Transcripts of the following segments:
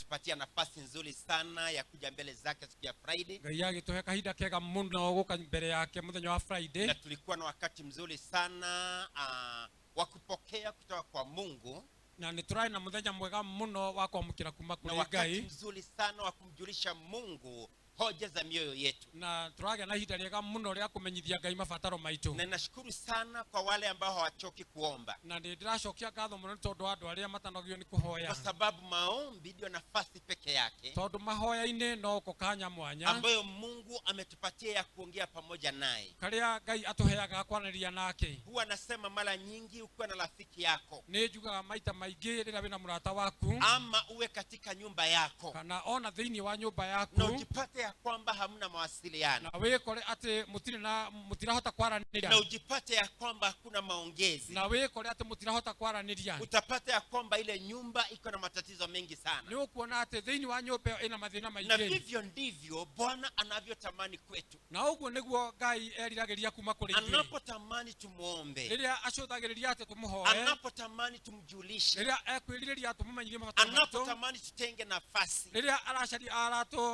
ametupatia nafasi nzuri sana ya kuja mbele zake siku ya Friday. Ngai agituhe kahinda kega muno guka mbere yake muthenya wa Friday. Na tulikuwa na wakati mzuri sana wa kupokea kutoka kwa Mungu. Na niturai na muthenya mwega muno wa kwamukira kuma kuri Ngai. Na wakati mzuri sana wa kumjulisha Mungu hoja za mioyo yetu. Na turaga na ihinda riega muno ria kumenyithia Ngai mabataro maitu. Na nashukuru sana kwa wale ambao hawachoki kuomba. Na ndiracokia ngatho muno tondu andu aria matanogio ni kuhoya. Kwa sababu maombi ndio nafasi peke yake. Tondu mahoya-ini no kokanya mwanya ambayo Mungu ametupatia ya kuongea pamoja naye. Karia Ngai atuheaga kwaniria nake. Huwa nasema mara nyingi ukiwa na rafiki yako. Ni njugaga maita maingi rira wina murata waku. Ama uwe katika nyumba yako. Kana ona thiini wa nyumba yaku. Na ujipate ya kwamba hamna mawasiliano. Na wikore ati mutirahota kwaraniria. Na ujipate ya kwamba hakuna maongezi. Na wikore ati mutirahota kwaraniria. Utapata ya kwamba ile nyumba iko na matatizo mengi sana. Ni ukuona ati thiini wa nyumba ina mathina maingi. Na hivyo ndivyo Bwana anavyotamani kwetu. Na uguo niguo Ngai eriragiria kuma kuri ithuĩ. Anapotamani tumuombe. Rĩrĩa acũthagĩrĩria ati tumuhoe. Anapotamani tumjulishe. Rĩrĩa ekwĩrirĩria tumumenyithie mabataro maitu. Anapotamani tutenge nafasi. Rĩrĩa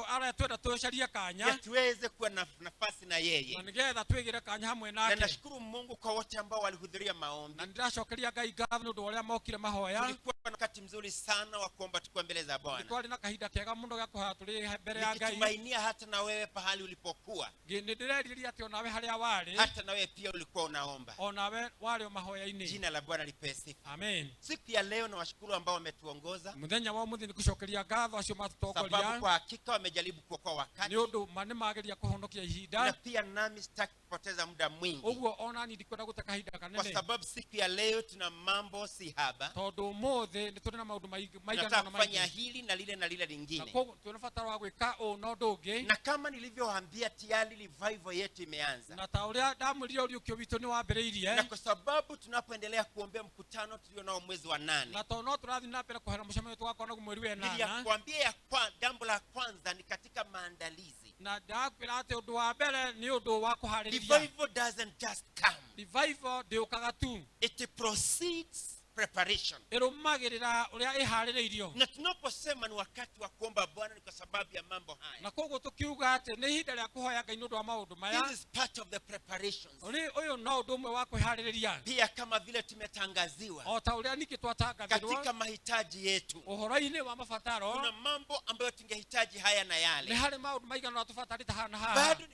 aratwenda tucarie kanya. Ya tuweze kuwa na nafasi na yeye. Na nigetha twigire kanya hamwe nake. Na nashukuru Mungu kwa wote ambao walihudhuria maombi. Na ndiracokeria Ngai ngatho nĩ ũndũ ũrĩa mokire mahoya. Tulikuwa na wakati mzuri sana wa kuomba tukiwa mbele za Bwana. Tulikuwa na kahinda kega muno gĩa kũhoya tũrĩ mbere ya Ngai. Nikitumainia hata na wewe pahali ulipokuwa. Nĩndĩreriria ati onawe harĩa warĩ. Hata na wewe pia ulikuwa unaomba. Onawe warĩ mahoya-inĩ. Jina la Bwana lipewe sifa. Amen. Siku ya leo na washukuru ambao wametuongoza. Muthenya wa mũthĩ nĩkũcokeria ngatho acio matutongoria. Sababu kwa hakika wamejaribu kuokoa wakati. Nĩ ũndũ nĩmageria kũhonokia ihinda. Na pia nami sitaki kupoteza muda mwingi. Ũguo ona niĩ ndikwenda gũte kahinda kanene. Kwa sababu siku ya leo tuna mambo si haba. Tondũ ũmũthĩ nĩ tũrĩ na maũndũ maigana na kufanya hili na lile na lile lingine. Na koguo tunabatara wa gwĩka ũũ na ũndũ ũngĩ. Na kama nilivyowaambia tayari revival yetu imeanza. Na ta ũrĩa ndamwĩrire ũriũkio witũ nĩ wambĩrĩirie. Na kwa sababu tunapoendelea kuombea mkutano tulio nao mwezi wa 8. Na tondũ no tũrathiĩ na mbere kũhera mũcemanio tũgakorwo naguo mweri wa 8. Nilikwambia jambo la kwanza ni katika maandalizi. Na ndakwĩra atĩ ũndũ wa mbere nĩ ũndũ wa kũharĩrĩria. Revival doesn't just come. Revival ndĩũkaga tu. It proceeds preparation. Ĩrũmagĩrĩra ũrĩa ĩharĩrĩirio. Na tunaposema ni wakati wa kuomba Bwana ni kwa sababu ya mambo haya. Na koguo tukiuga atĩ nĩ ihinda rĩa kũhoya Ngai nĩ ũndũ wa maũndũ maya. This is part of the preparations. Ũyũ no ũndũ ũmwe wa kwĩharĩrĩria. Pia kama vile tumetangaziwa. O ta ũrĩa ningĩ twatangathirwo. Katika mahitaji yetu. Ũhoro-inĩ wa mabataro. Kuna mambo ambayo tungehitaji haya na yale. Nĩ harĩ maũndũ maigana na tũbatarĩte haha na haha. Bado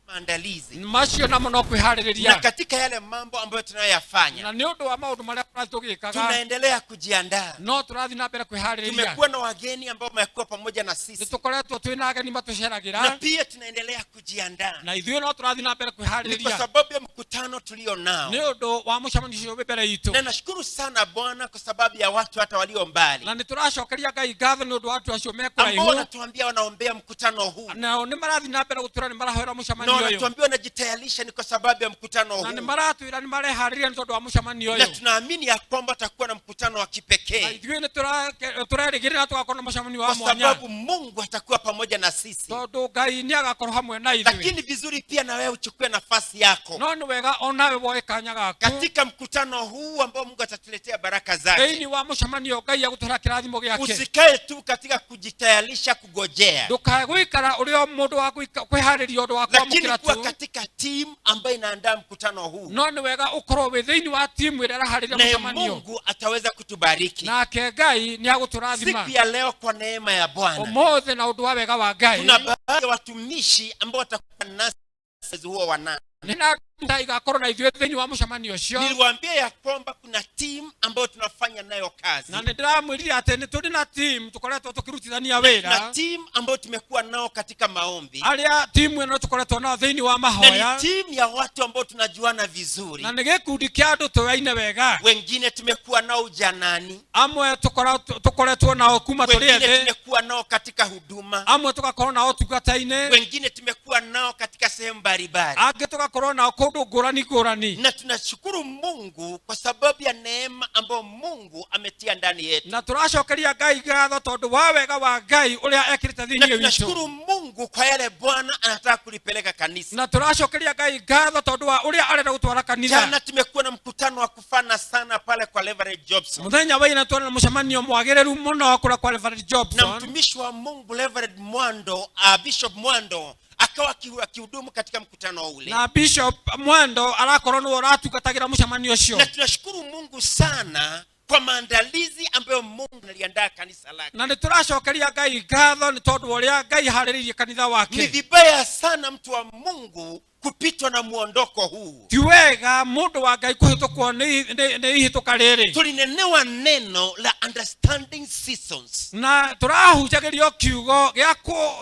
maandalizi. Macio namo no kwĩharĩrĩria. Na katika yale mambo ambayo tunayoyafanya. Na nĩ ũndũ wa maũndũ marĩa tũgĩkaga. Tunaendelea kujiandaa. No tũrathiĩ na mbere kwĩharĩrĩria. Tumekuwa na wageni ambao wamekuwa pamoja na sisi. Nĩtũkoretwo twĩna ageni matũceragĩra. Na pia tunaendelea kujiandaa. Na ithuĩ no tũrathiĩ na mbere kwĩharĩrĩria. Ni kwa sababu ya mkutano tulio nao. Nĩ ũndũ wa mũcemanio ũcio wĩ mbere itũ. Na nashukuru sana Bwana kwa sababu ya watu hata walio mbali. Na nĩtũracokeria Ngai ngatho nĩ ũndũ wa watu acio me kũraihu. Ambao wanatuambia wanaombea mkutano huu. Na nĩ marathiĩ na mbere gũtũra nĩ marahoera mũcemanio ũyũ. Na wanatuambia tayarisha ni kwa sababu ya mkutano huu. Na ni maratwira ni mareharĩria ni tondu wa mũcemanio ũyũ. Na tunaamini ya kwamba takuwa na mkutano wa kipekee. Na ithuĩ nĩ tũrerĩgĩrĩra tugakorwo na mũcemanio wa mwanya. Kwa sababu Mungu atakuwa pamoja na sisi. Tondu Ngai nĩ agakorwo hamwe na ithuĩ. Lakini vizuri pia na wewe uchukue nafasi yako. No nĩ wega onawe woe kanya gaku. Katika mkutano huu ambao Mungu atatuletea baraka zake. Thĩinĩ wa mũcemanio Ngai agũtũra kĩrathimo gĩake. Usikae tu katika kujitayarisha kugojea. Ndukae gũikara ũrĩ o mũndũ wa kwĩharĩria ũndũ wa kwamũkĩra tu. Lakini kuwa katika timu ambayo inaandaa mkutano huu. No nĩ wega ũkorwo wĩ thĩinĩ wa timu ĩrĩa ĩraharĩria mũcemanio. Na Mungu ataweza kutubariki. Nake Ngai nĩ agũtũrathima. Siku ya leo kwa neema ya Bwana. Ũmũthĩ na ũndũ wa wega wa Ngai. Kuna baadhi ya watumishi ambao watakuwa nasi mwezi huo wa 8. Igakorwo na ithuĩ thĩinĩ wa mũcemanio ũcio. Niliwaambia ya kwamba kuna team ambayo tunafanya nayo kazi. Na nĩndĩramwĩrire atĩ nĩ tũrĩ na team tũkoretwo tũkĩrutithania wĩra. Na team ambayo tumekuwa nao katika maombi. Arĩa timu ĩno tũkoretwo nao thĩinĩ wa mahoya. Na ni team ya watu ambao tunajuana vizuri. Na nĩ gĩkundi kĩa andũ tũyaine wega. Wengine tumekuwa nao ujanani. Amwe tũkoretwo nao kuma tũrĩ ethĩ. Wengine tumekuwa nao katika huduma. Amwe tũgakorwo nao tungata-inĩ. Wengine tumekuwa tumekuwa nao katika sehemu mbalimbali, angĩ tũgakorwo nao kũndũ ngũrani ngũrani, na tunashukuru Mungu kwa sababu ya neema ambayo Mungu ametia ndani yetu, na tũracokeria Ngai ngatho tondũ wa wega wa Ngai ũrĩa ekĩrĩte na thĩinĩ witũ, tunashukuru Mungu kwa yale Bwana anataka kulipeleka kanisa. na tũracokeria Ngai ngatho tondũ wa ũrĩa arenda gũtwara kanitha. Jana tumekuwa na mkutano wa kufana sana pale kwa Reverend Jobson, Mũthenya wa ina twarĩ na mũcemanio mwagĩrĩru mũno kũrĩa kwa Reverend na Jobson, mtumishi wa Mungu Reverend Mwando, Bishop Mwando akawa akihudumu katika mkutano ule, na Bishop Mwando arakorwo nĩwe ũratugatagĩra mũcemanio ũcio, na tunashukuru Mungu sana kwa maandalizi ambayo Mungu aliandaa kanisa lake. na nĩtũracokeria Ngai ngatho nĩ tondũ ũrĩa Ngai harĩrĩirie kanitha Ni wake. vibaya sana mtu wa Mungu kupitwa na muondoko huu. Ti wega mũndũ wa Ngai kũhĩtũkwo nĩ ihĩtũka rĩrĩ, Tulinenewa neno la understanding seasons, na tũrahunjagĩrio kiugo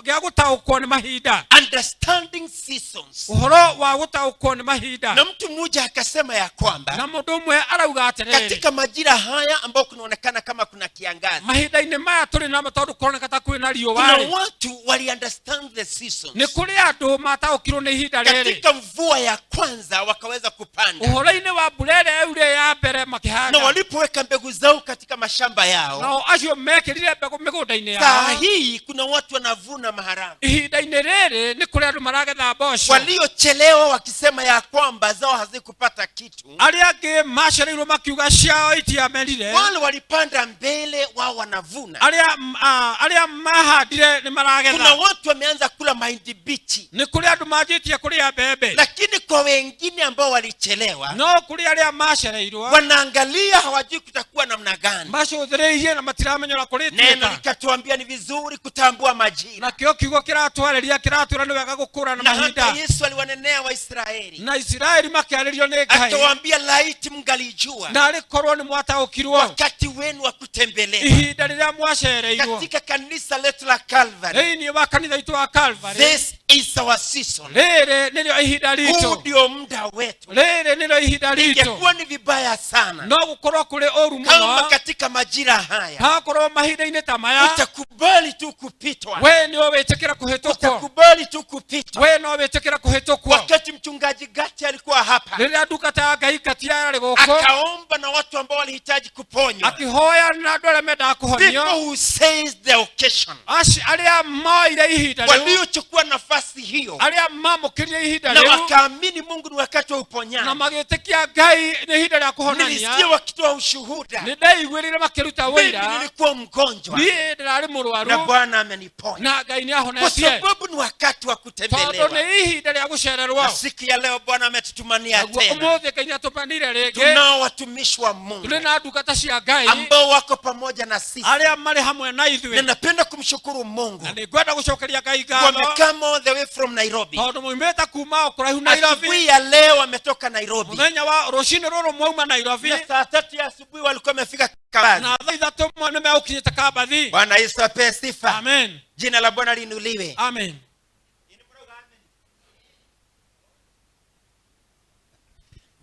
gĩa gũtaũkwo nĩ mahinda, understanding seasons. ũhoro wa gũtaũkwo nĩ mahinda. Na mtu mmoja akasema ya kwamba Na mũndũ ũmwe arauga atĩrĩrĩ, katika majira haya ambayo kunaonekana kama kuna kiangazi, mahinda-inĩ maya tũrĩ namo tondũ kũroneka ta kwĩna kuna riũa-rĩ, watu wali understand the seasons. nĩ kũrĩ andũ mataũkirwo nĩ ihinda rĩrĩ, Katika mvua ya kwanza wakaweza kupanda, ũhoro-inĩ wa mbura ĩrĩa ĩurire ya mbere na makĩhanda, walipoweka mbegu zao katika mashamba yao, nao acio mekĩrire mbegũ mĩgũnda-inĩ saa yao. hii kuna watu wanavuna maharagwe. Ihinda-inĩ rĩrĩ nĩ kũrĩ andũ maragetha mboco, Waliochelewa wakisema ya kwamba zao hazikupata kitu, arĩa angĩ macereirwo makiuga ciao itiamenire, wale walipanda mbele wao wanavuna. arĩa mahandire nĩ Kuna maragetha. watu wameanza kula mahindi bichi, Nĩ kũrĩ andũ manjĩtie kũrĩa mbembe, lakini kwa wengine ambao walichelewa no kũrĩ arĩa macereirwo wanaangalia, hawajui kutakuwa namna gani. macũthĩrĩirie na matiramenya ũrĩa Neno kũrĩtuĩka. likatuambia ni vizuri kutambua majira, Nakĩo kiugo kĩratwarĩria kĩratwĩra nĩ wega gũkũrana na hata mahinda, Yesu aliwanenea Waisraeli na Isiraeli makĩarĩrio nĩ Ngai, akawaambia, laiti mngalijua na arĩkorwo nĩ mwataũkirwo wakati wenu wa kutembelewa. ihinda rĩrĩa mwacereirwo Katika kanisa letu la Calvary, thĩinĩ wa kanitha itũ wa Calvary, this is our season. rĩrĩ nĩrĩo ihinda Huu ritũ, ndio muda wetu. rĩrĩ nĩrĩo ihinda ritũ. Ingekuwa ni vibaya sana No gũkorwo kũrĩ ũru kama mũno katika majira haya hakorwo mahinda-inĩ ta maya utakubali tu kupitwa, we nĩwe wĩtĩkĩra kũhĩtũkwo, utakubali tu kupitwa. we no wĩtĩkĩra kũhĩtũkwo. Wakati mchungaji Gati alikuwa hapa, Rĩrĩa ndungata ya Ngai Gati yarĩ gũkũ akaomba na watu ambao walihitaji kuponywa, akĩhoya na andũ arĩa mendaga people kũhonio, who seized the occasion, arĩa moire ihinda rĩu, waliochukua nafasi hiyo arĩa mamũkĩrire ihinda na rĩu wakaamini Mungu ni wakati wa na uponyaji. magĩtĩkia Ngai nĩ ihinda rĩa kũhonania. Nilisikia wakitoa ushuhuda, Nĩ ndaiguĩrĩire makĩruta mimi wĩira, nilikuwa mgonjwa niĩ ndĩrarĩ na mũrwaru Bwana ameniponya, na Ngai nĩ kwa ahonetie, sababu ni wakati wa tondũ kutembelewa. nĩ ihinda rĩa gũcererwo. Na siku ya leo Bwana ametutumania Naguo tena, ũmũthĩ Ngai nĩatũmanire rĩngĩ, tunao watumishi wa Mungu tũrĩ na ndungata cia Ngai ambao wako pamoja na sisi, arĩa marĩ hamwe na na ithuĩ, napenda kumshukuru Mungu. na nĩngwenda gũcokeria Ngai ngatho Wamekama all the way from Nairobi. tondũ moimĩte kuma o kũraihu Nairobi. Asubuhi ya leo wametoka Nairobi, Mũthenya wa rũcinĩ rũrũ mwauma Nairobi, na saa 3 ya asubuhi walikuwa wamefika Kabazi. na thaa ithatũ nĩ megũkinyĩte Kabathi. Bwana Yesu apewe sifa. Amen, Jina la Bwana liinuliwe. amen.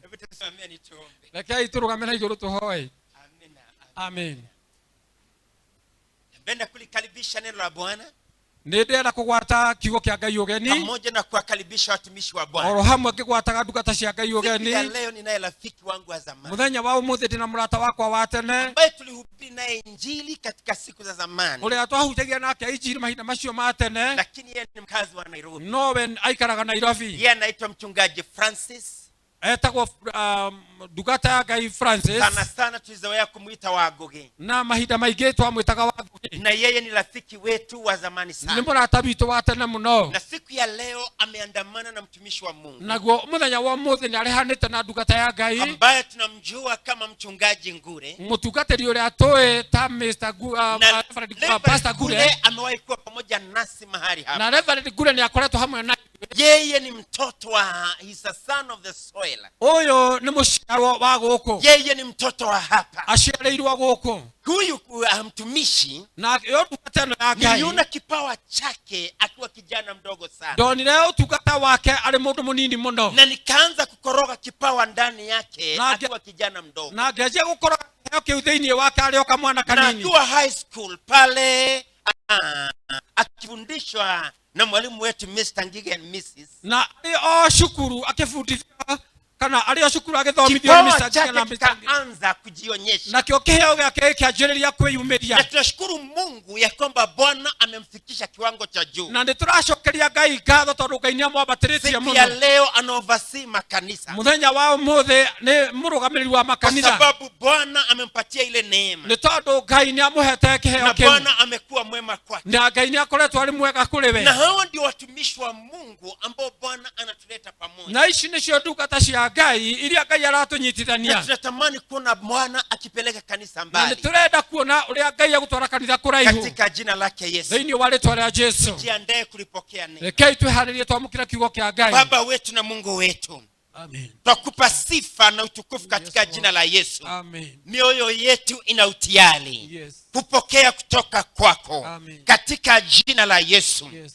Hebu tusimame tuombe. Rekei tũrũgame na igũrũ tũhoe. Amina. Amen. Napenda kulikaribisha neno la Bwana Nĩ ndĩrenda kũgwata kiugo kĩa Ngai ũgeni, pamoja na kuwakaribisha watumishi wa Bwana. oro hamwe ngĩgwataga ndungata cia Ngai Siku ya ũgeni. leo ninaye rafiki wangu wa zamani Mũthenya wa ũmũthĩ ndĩna mũrata wakwa wa tene ambaye tulihubiri naye injili katika siku za zamani, ũrĩa twahunjagia nake injili mahinda macio ma tene, lakini yeye ni mkazi wa Nairobi. nowe aikaraga Nairobi. Yeye anaitwa mchungaji Francis. Etagwo ndungata ya Ngai Francis, Sana sana tulizoea kumuita Wagoge, na mahinda maingĩ twamwĩtaga Wangũgĩ. na yeye ni rafiki wetu wa zamani Nĩ sana. mũrata witũ wa tene mũno. Na siku ya leo ameandamana na mtumishi wa Mungu Naguo mũthenya wa ũmũthĩ nĩ arehanĩte na ndungata ya Ngai, ambaye tunamjua kama mchungaji Ngure, mũtungatĩri ũrĩa tũĩ ta na Pastor Reverend Gure, Ngure amewahi kuwa pamoja nasi mahali hapa. na Reverend Gure nĩ akoretwo hamwe na Yeye ni mtoto wa, he's a son of the soil. ũyũ nĩ mũciarwo wa gũkũ, Yeye ni mtoto wa hapa. aciarĩirwo gũkũ, Huyu mtumishi na yo ndungata ĩno ya Ngai niliona kipawa chake akiwa kijana mdogo sana, ndonire ũtungata wake arĩ mũndũ mũnini mũno, na nikaanza kukoroga kipawa ndani yake Na- akiwa kijana mdogo, na ngĩanjia gũkorwo kĩheo kĩu thĩinĩ wake arĩ o kamwana na kanini, akiwa high school pale akifundisha akifundishwa na mwalimu wetu Mr. Ngige and Mrs. na shukuru akifundishwa kana alio shukuru agithomithio kipawa Mr. chake na kikaanza kujionyesha. na kio kiheo yake kianjĩrĩria kwĩyumĩria. Na tunashukuru Mungu ya kwamba Bwana amemfikisha kiwango cha juu. Na nĩtũracokeria Ngai ngatho tondũ Ngai nĩamwambatĩrĩtie Siku ya mũno. leo anaoversee makanisa. Mũthenya wa ũmũthĩ nĩ mũrũgamĩrĩri wa Kwa makanitha. sababu Bwana amempatia ile neema. Nĩ tondũ Ngai nĩamũhete kĩheo Na kĩu. Bwana amekuwa mwema kwake. Na Ngai nĩakoretwo arĩ mwega kũrĩ we. Na hawa ndio watumishi wa Mungu ambao Bwana anatuleta pamoja. Na ici nĩcio ndungata cia Ngai iria Ngai Na aratũnyitithania. tunatamani kuona Bwana akipeleka kanisa Na mbali. nĩtũrenda kuona ũrĩa Ngai agũtwara kanitha kũraihu. Katika jina lake Yesu. Thĩinĩ wa rĩĩtwa rĩa Jesũ. Jiandae kulipokea neno. Rekei twĩharĩrie twamũkĩre kiugo kĩa Ngai. Baba wetu na Mungu wetu, Amen. twakupa sifa na utukufu katika jina la Yesu. Amen. Mioyo yetu ina utiari Yes. kupokea kutoka kwako. Amen. Katika jina la Yesu. Yes.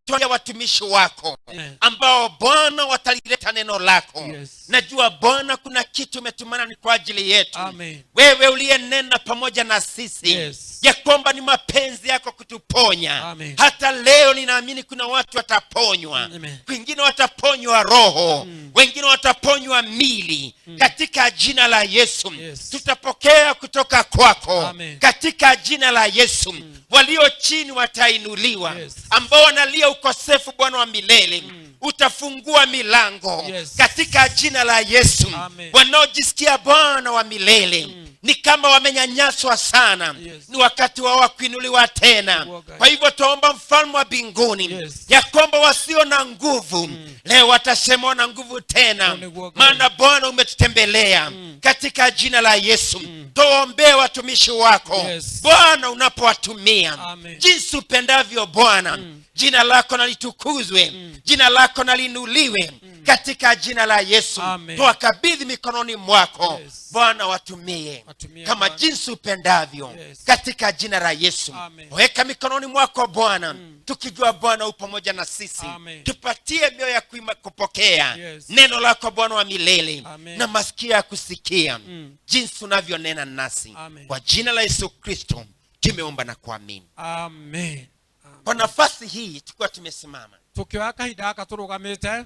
Tunaomba watumishi wako Amen. ambao Bwana watalileta neno lako. Yes. Najua Bwana kuna kitu umetumana ni kwa ajili yetu. Amen. Wewe uliyenena pamoja na sisi. Yes. Ya kwamba ni mapenzi yako kutuponya. Amen. Hata leo ninaamini kuna watu wataponywa. Amen. Wengine wataponywa roho. Wengine wataponywa mili. Katika jina la Yesu. Yes. Tutapokea kutoka kwako. Amen. Katika jina la Yesu. Walio chini watainuliwa. Yes. Ambao wanalia ukosefu Bwana wa milele. Utafungua milango. Yes. Katika jina la Yesu. Amen. Wanaojisikia Bwana wa milele ni kama wamenyanyaswa sana. Yes. Ni wakati wao wa kuinuliwa tena. Kwa hivyo tuomba mfalme wa mbinguni. Yes. Ya kwamba wasio na nguvu leo watasema na nguvu tena. Maana Bwana umetutembelea. Katika jina la Yesu. Tuombee watumishi wako. Yes. Bwana unapowatumia. Amen. Jinsi upendavyo Bwana. Jina lako na litukuzwe. Jina lako na linuliwe. Katika jina la Yesu. Amen. Tuwakabidhi mikononi mwako. Yes. Bwana watumie kama Bwana. jinsi upendavyo. Yes. Katika jina la Yesu. Amen. Weka mikononi mwako Bwana. Tukijua Bwana upo pamoja na sisi. Amen. Tupatie mioyo ya kupokea. Yes. Neno lako Bwana wa milele. Amen. Na masikio ya kusikia. Jinsi unavyonena nasi. Amen. Kwa jina la Yesu Kristo tumeomba na kuamini. Amen. Kwa nafasi hii tukiwa tumesimama, Tukioya kahinda gaka tũrũgamĩte,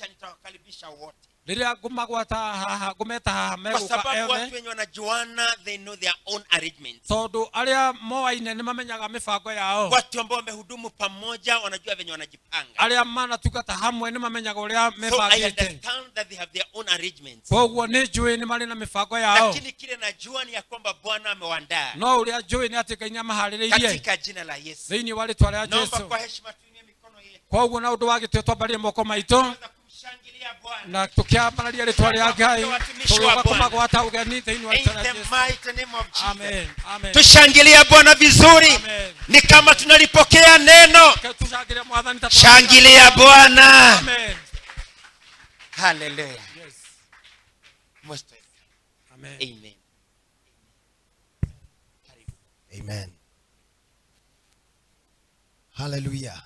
nitawakaribisha wote. rĩrĩa ngũmagwata haha ngũmeta haha Kwa megũka sababu watu ethe, wenye wanajuana, they know their own arrangements. tondũ arĩa moaine nĩ mamenyaga mĩbango yao. Watu ambao wamehudumu pamoja wanajua venye wanajipanga. Arĩa manatungata hamwe nĩ mamenyaga ũrĩa So I mebangĩte. understand that they have their own arrangements. Koguo nĩ njũĩ nĩ marĩ na mĩbango yao. Lakini kile najua ni ya kwamba Bwana amewaandaa. No ũrĩa njũĩ nĩ atĩ Ngai nĩamaharĩrĩirie Katika jina la Yesu. thĩinĩ wa rĩĩtwa rĩa Naomba Jesũ. kwa heshima tuinue mikono yetu. Koguo na ũndũ wa gĩtĩo twambarie moko maitũ Tuanze kumshangilia Bwana. na tũkĩambararia rĩĩtwa rĩa Ngai tũgĩũka kũmagwata ũgeni thĩinĩ wa In rĩĩtwa rĩa the Jesũ. mighty name of Jesus. Amen. Amen. Tushangilia Bwana vizuri. Amen. Ni kama tunalipokea neno. Tushangilie Mwathani tatu. Shangilia Bwana. Amen. Hallelujah. Yes. Most welcome. Amen. Amen. Amen. Hallelujah.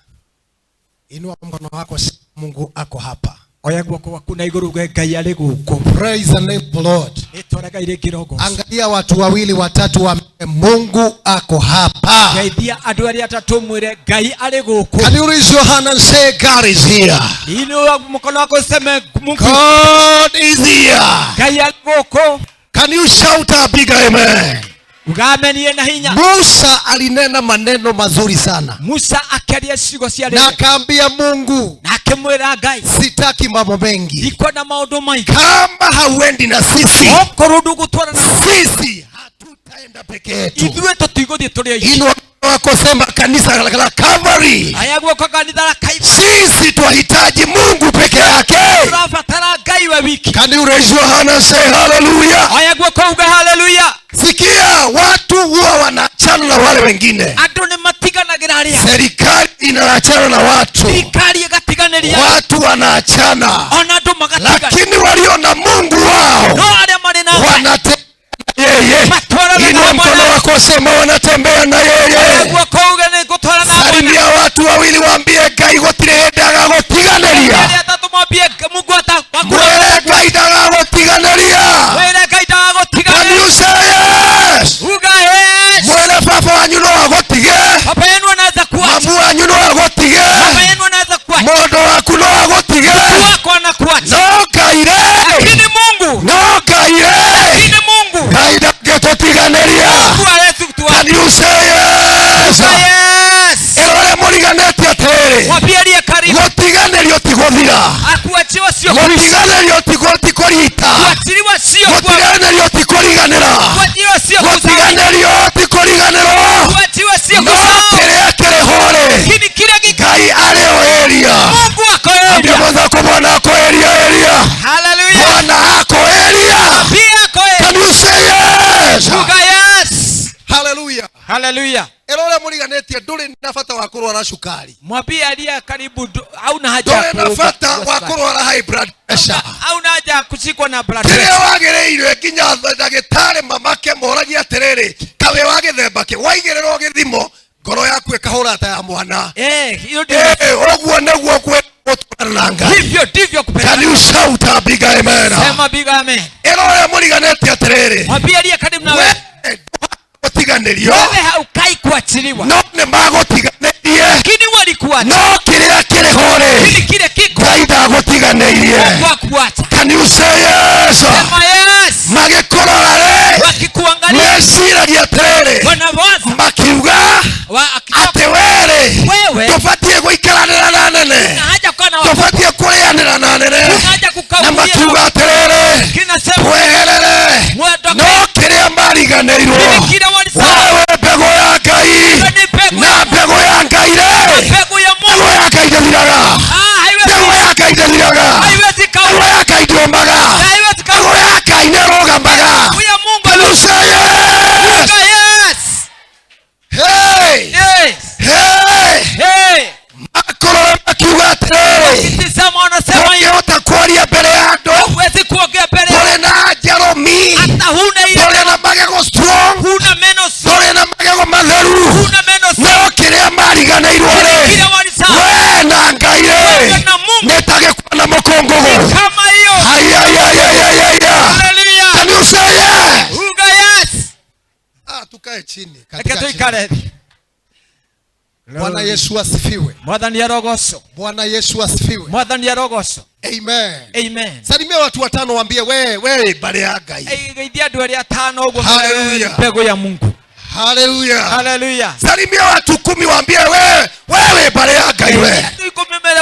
Inua mkono wako, Mungu ako hapa. Oya guoko waku na iguru ge Ngai ari guku. Praise the name of the Lord. Itora Ngai ri kirogo. Angalia watu wawili watatu wa Mungu ako hapa. Geithia andu ari atatu mwire Ngai ari guku. Can you raise your hand and say God is here? Inua mkono wako useme Mungu God is here. Ngai ari guku. Can you shout a big amen? Ugamenie na hinya. Musa alinena maneno mazuri sana. Musa akaria ciugo cia Na akaambia Mungu, na akimwira Ngai sitaki mambo mengi. iko na maundu maingi. Kama hauendi na sisi, Okorwo ndugutwara na sisi hatutaenda peke yetu. ithuĩ tũtigũthiĩ tũrĩ aici. Inua wako, sema kanisa la Calvary. Aya guoko kanitha la Kaiva. Sisi twahitaji Mungu peke yake. Tũrabatara Ngai we wiki. Can you raise your hand and say hallelujah? Aya guoko uga hallelujah. Sikia, watu huwa wanaachana na wale wengine. Andu nĩ matiganagĩra arĩa. Serikali inaachana na watu. Thirikari ĩgatiganĩria. Watu wanaachana. Ona andu magatigana. Lakini walio na Mungu wao No arĩa marĩ na wanatembea na yeye. Inua mkono wako, sema wanatembea na yeye. guoko uga nĩ ngũtwara na Salimia watu wawili, waambie Ngai gũtirĩ hĩndĩ agagũtiganĩria. arĩa atatu mwambie Mungu atakũra. Mwĩre Ngai ndagagũtiganĩria. Wĩre Ngai Can ndagagũtiganĩria. you say yes? Uga yes. Mwĩre baba wanyu no agũtige. Baba yenu rita kuachiliwa sio gutiganerio ti kuriganira kuachiliwa sio gutiganerio ti kuriganirwo kuachiliwa sio no kiria kirihore kini kile Ngai areo eria Mungu ako ndio eria mwanzo kwa Bwana ako eria hallelujah Bwana ako eria pia ako can you say yes yes hallelujah hallelujah erore muriganetie nduri na bata wa kurwara cukari mwambie aliye karibu au na haja nduri na bata wa kurwara high blood pressure au na haja kushikwa na blood pressure pressure wagereire kinya ndagitari mamake moragia atiriri kawe wa githemba ki waigererwo githimo ngoro yaku ikahura ta ya mwana hiyo ndio oguo naguo kwetuaranga hivyo ndivyo kupenda can you shout a big amen sema big amen erore muriganetie atiriri mwambie aliye karibu na wewe gutiganerio wewe haukai kuachiliwa no ne magotiganerie lakini walikuacha no kiria kirihore kile kiko Ngai ndagutiganeirie kwa kuacha can you say yes sema yes magikororare wakikuangalia mesiragia atiriri wanawaza makiuga ati wewe tubatie guikaranira na nene haja kana tubatie kurianira na nene haja na kukaulia makiuga atiriri kinasema weherere no kiria mariganeirwo kile walisema wewe mbegu ya Ngai na mbegu ya Ngai mbegu ya Mungu mbegu ya Ngai ndiraga mbegu ya Ngai ndiraga haiwezi mbegu ya Ngai ndiomaga haiwezi mbegu ya Ngai nirugamaga ya Mungu yes hey yes hey makorora makiuga atiriri kitizama wanasema hiyo utakuoria mbere ya andu huwezi kuongea mbele tore na jeromi hata huna ile tore na magego strong huna meno tore na magego matheru huna meno no kiria mariganeirwo ri kile walisema we na Ngai ri na Mungu netagikwa na mukongogo kama hiyo hallelujah can you say yes uga yes tukae chini katika ikale Bwana Yesu asifiwe. Mwathani arogoso. Bwana Yesu asifiwe. Mwathani arogoso. Amen. Amen. Salimia watu watano waambie wewe bale ya Ngai. Geithia andu aria atano uguo Hallelujah. mbegu ya Mungu. Hallelujah. Hallelujah. Salimia watu 10 waambie wewe bale ya Ngai wewe.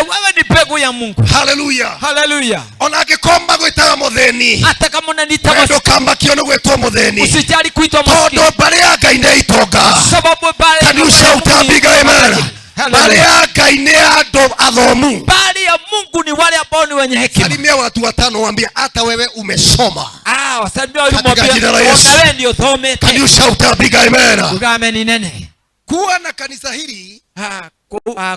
Wewe ni mbegu ya Mungu. Hallelujah. Hallelujah. Ona ngikoma gwitaga mutheni. Hata kama unaniita wendo kamba kiono gwetwo mutheni. Usijali kuitwa maskini. Todo bale ya Ngai nĩ itonga. Sababu bale. Can you shout a big amen? Bale ya Ngai nĩ andũ athomu. Bale ya Mungu ni wale ambao ni wenye hekima. Salimia watu watano waambie hata wewe umesoma. Wasalimia wale mwambie wewe ndio thomete. Can you shout a big amen? Ugame ni nene. Kuwa na kanisa hili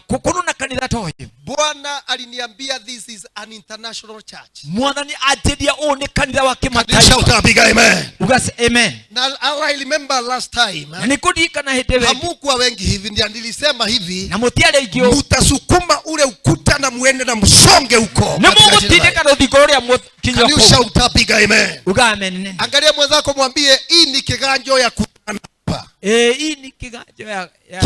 kukunu na kanitha toyo. Bwana aliniambia this is an international church. Mwathani ajidia one kanitha wa kimataifa. Shout a big amen. Ugase amen. Now I remember last time. Nikudika na hetewe. Hamukuwa wengi hivi ndio nilisema hivi. Na mutiale igio. Mutasukuma ule ukuta na muende na msonge huko. Na Mungu tindeka rudhigoro ya kinyo. Can you shout a big amen? Ugame ni nene. Angalia mwenzako mwambie hii ni kiganjo ya kutana. Hii ni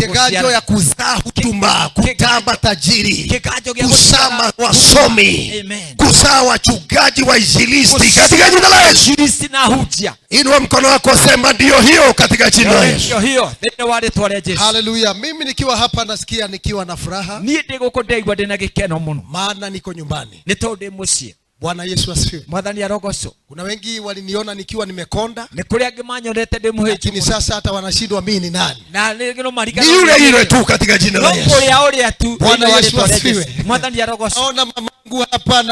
kiganjo ya kuzaa huduma, kutamba tajiri, kiganjo ya kuzaa wasomi, kuzaa wachungaji wa injilisti katika jina la Yesu. Injilisti na hujia. Inua mkono wako sema ndio hiyo katika jina la Yesu. Ndio hiyo. Ndio wale tuwale Yesu. Hallelujah. Mimi nikiwa hapa nasikia nikiwa na furaha. Ni ndiko kodegwa ndina gikeno muno. Maana niko nyumbani. Nitode musie. Bwana Yesu asifiwe. Mwathani arogoso. Kuna wengi waliniona nikiwa nimekonda. Nikuria gimanyo lete demu heju. Lakini sasa hata wanashindwa mimi ni nani. Na ngino marika. Ni yule tu katika jina la Yesu. Ole tu. Bwana Yesu asifiwe. Mwathani arogoso. Naona mamangu hapa,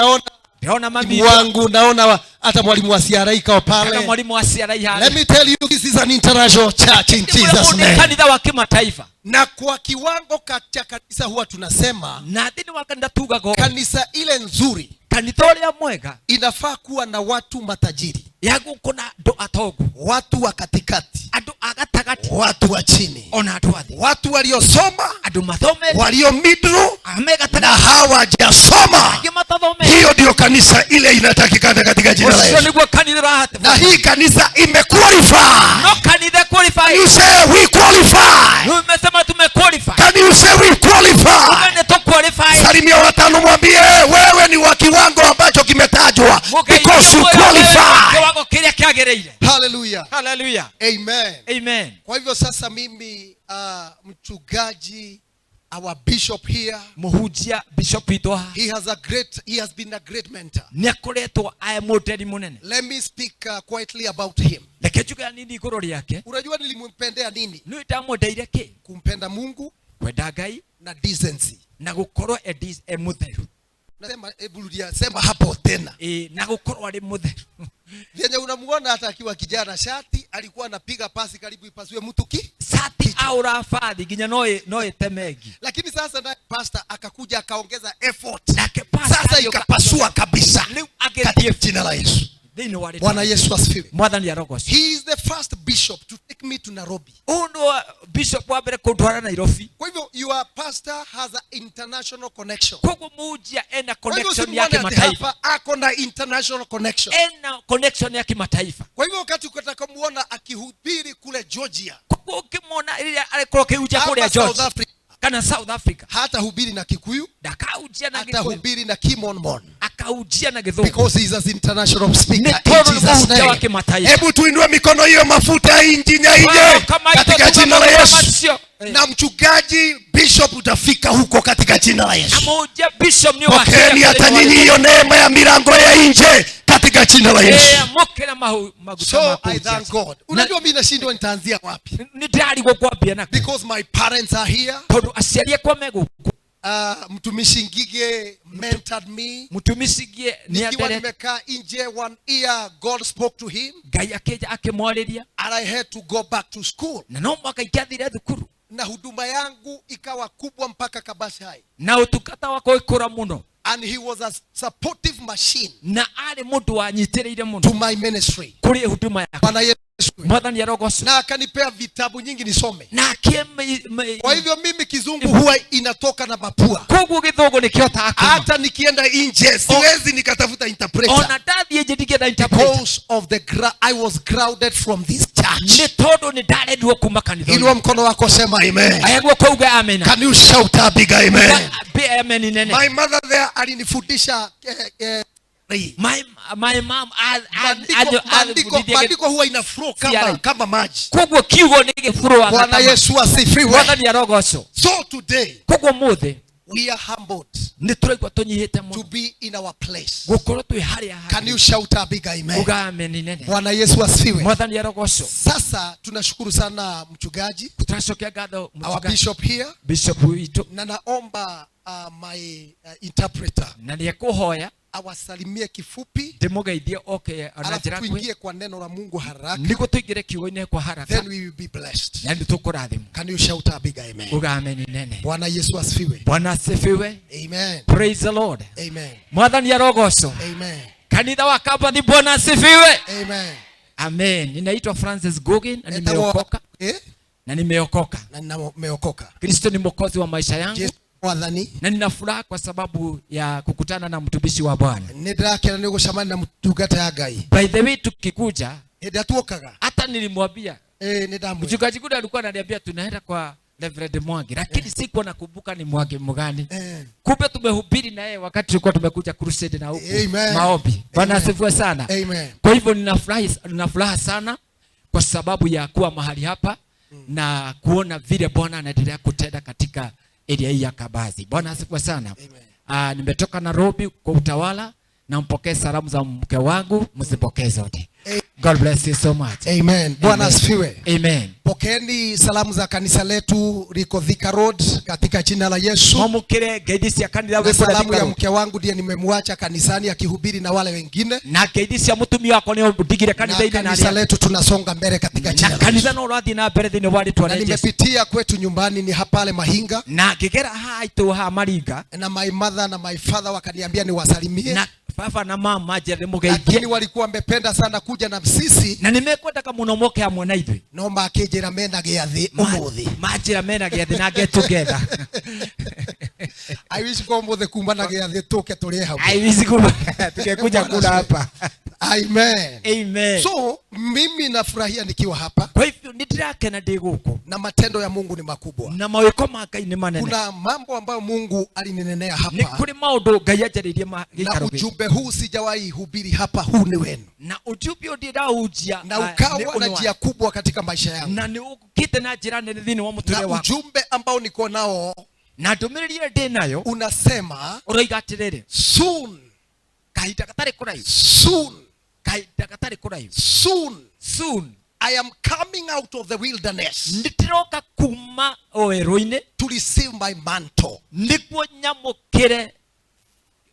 naona mami wangu, naona hata mwalimu wa CRI kao pale. Kama mwalimu wa CRI hapa. Let me tell you this is an international church in Jesus name. Kanitha wa kimataifa. Na kwa kiwango cha kanisa huwa tunasema na dini wakanda tuga go. Kanisa ile nzuri, kanitha ya mwega inafaa kuwa na watu matajiri. Yagu kuna do atogu. Watu wa katikati. Adu agatagati. Watu wa chini. Ona atuathi. Watu waliosoma. Adu mathome. Walio middle. Amega na hawajasoma. Hiyo ndio kanisa ile inatakikana katika jina la Yesu. Na hii kanisa imequalify. No kanitha qualify. You say we qualify. Umesema tumequalify. Can you say we qualify? Salimia watano mwambie wewe ni wa kiwango ambacho kimetajwa. Because you qualify. Hallelujah. Hallelujah. Amen. Amen. Kwa hivyo sasa mimi mchungaji our bishop here, muhujia bishop itoha he has been a great mentor. nyakoretwa aye modeli munene. Let me speak quietly about him. Lekejuga nini igoro yake? Unajua nilimpendea nini? Ni ndamudeire ki? Kumpenda Mungu, kwenda Ngai na decency. Na gukorwo mutheru. Nasema rudia sema hapo tena. Na gukorwo ari mutheru. Yenye unamuona hata akiwa kijana shati alikuwa anapiga pasi karibu ipasue mtu shati aura fadhi ginya noe temegi. Lakini sasa na pastor akakuja akaongeza effort. Sasa ikapasua kabisa. Katika jina la Yesu. Bwana Yesu asifiwe. He is the first bishop to take me to Nairobi. Bishop wa mbere kutwara Nairobi. Kwa hivyo your pastor has an international connection. Kwa mujia ena connection ya kimataifa. Ako na international connection. Ena connection ya kimataifa. Kwa hivyo wakati ukataka muona akihubiri kule Georgia. Kwa ukimwona ile alikuwa kiuja kule Georgia. Kana South Africa. Hata hubiri na Kikuyu. Akaujia na Gikuyu. Hata hubiri na Kimonmon. Akaujia na Githungu. Because he is an international speaker in Jesus name. Hebu tuinue mikono hiyo mafuta injinya nje katika jina la Yesu. Na mchungaji bishop utafika huko katika jina la Yesu. Amoja bishop ni wakati hata nyinyi hiyo neema ya milango ya nje katika jina la Yesu. So I thank God. Unajua mimi nashindwa nitaanzia wapi? Because my parents are here. Mtumishi Ngige mentored me. Mtumishi Ngige nikiwa nimekaa nje 1 year, God spoke to him. And I had to go back to school. Na huduma yangu ikawa kubwa mpaka Kabasi High. Na utukata wako ikura muno. And he was a supportive machine. Na ari mundu wanyitireire muno to my ministry. Kuri huduma yako. Bwana Yesu. Mwathani arogoso. Na akanipea vitabu nyingi nisome. Na kwa hivyo mimi kizungu huwa inatoka na mapua. Kugu githogo nikiota akuma. Hata nikienda nje siwezi nikatafuta interpreter. Ona dadhi eje digeda interpreter. Because of I was grounded from this church. Ni todo ni dale duo kuma kanitha. Inua mkono wako sema amen. Ayagwa kuga amen. Can you shout a big amen? Amen nene. My mother there alinifundisha my mom maandiko huwa ina flow kama maji. Kugwo kiugo ni flow. Bwana Yesu asifiwe. Mwathani arogoso. So today kugwo muthe we are humbled to be in our place. Can you shout a big amen? Bwana Yesu asifiwe. Sasa tunashukuru sana mchungaji. Our bishop here. Na naomba my interpreter. Na niyekuhoya awasalimie kifupi. Alafu tuingie kwa neno la Mungu haraka. Then we will be blessed. Can you shout a big amen? Bwana Yesu asifiwe. Bwana asifiwe. Amen. Praise the Lord. Amen. Mwathani arogoso. Amen. Kanitha wa Kabathi Bwana asifiwe. Amen. Amen. Ninaitwa Francis Gugin na nimeokoka. Na nimeokoka. Kristo ni mwokozi wa maisha yangu. Na nina furaha kwa sababu ya kukutana na mtumishi wa Bwana. By the way tukikuja hata nilimwambia mchungaji Guda alikuwa ananiambia tunaenda kwa Reverend Mwangi, lakini sikuwa nakumbuka ni Mwangi mgani. Kumbe tumehubiri na yeye wakati tulikuwa tumekuja crusade na huko maombi. Bwana asifiwe sana. Kwa hivyo nina furaha sana kwa sababu ya kuwa mahali hapa na kuona vile Bwana anaendelea kutenda katika area hii ya Kabathi. Bwana asifiwe sana. Nimetoka Nairobi kwa utawala na mpokee salamu za mke wangu, msipokee zote. God bless you so much. Amen. Bwana asifiwe. Amen. Pokeeni salamu za kanisa letu liko Thika Road katika jina la Yesu. Mumukire gaidisi ya kanisa wewe. Salamu ya mke wangu ndiye nimemwacha kanisani akihubiri na wale wengine. Na gaidisi ya mtumia wako ni udigire kanisa ile na kanisa letu tunasonga mbele katika jina la Yesu. Kanisa no radi na mbele thini wali tuone. Nimepitia kwetu nyumbani ni hapale Mahinga. Na gigera haitu ha Maringa. Na my mother na my father wakaniambia niwasalimie. Na baba na mama jere mugeithie. Lakini walikuwa wamependa sana kuja na sisi. Na nimekwenda kama munomoke hamwe na ithuĩ. No makejera mena giathi umuthi. Majira mena giathi na get together. I wish ko umuthi kuma na giathi tuke tuli hamwe. I wish kuma tukekuja kula hapa. Amen. Amen. So mimi nafurahia nikiwa hapa. Kwa hivyo nitirakena ndi guku. Na matendo ya Mungu ni makubwa. Na mawiko ma Ngai ni manene. Kuna mambo ambayo Mungu alinenenea hapa. Ni kuri maundu Ngai ajaririe na ujumbe huu sijawahi hubiri hapa, huu ni wenu. Na ujumbe ndio ujia na ukawa na njia kubwa katika maisha yangu. Na ni ukite na jirani ndini wa mutule wako. Na ujumbe ambao niko nao na ndumiriri ile ndinayo unasema uroiga atiriri soon kahinda gatari kuraihu soon kahinda gatari kuraihu soon I am coming out of the wilderness nditiroka kuma oeroine to receive my mantle. niguo nyamukire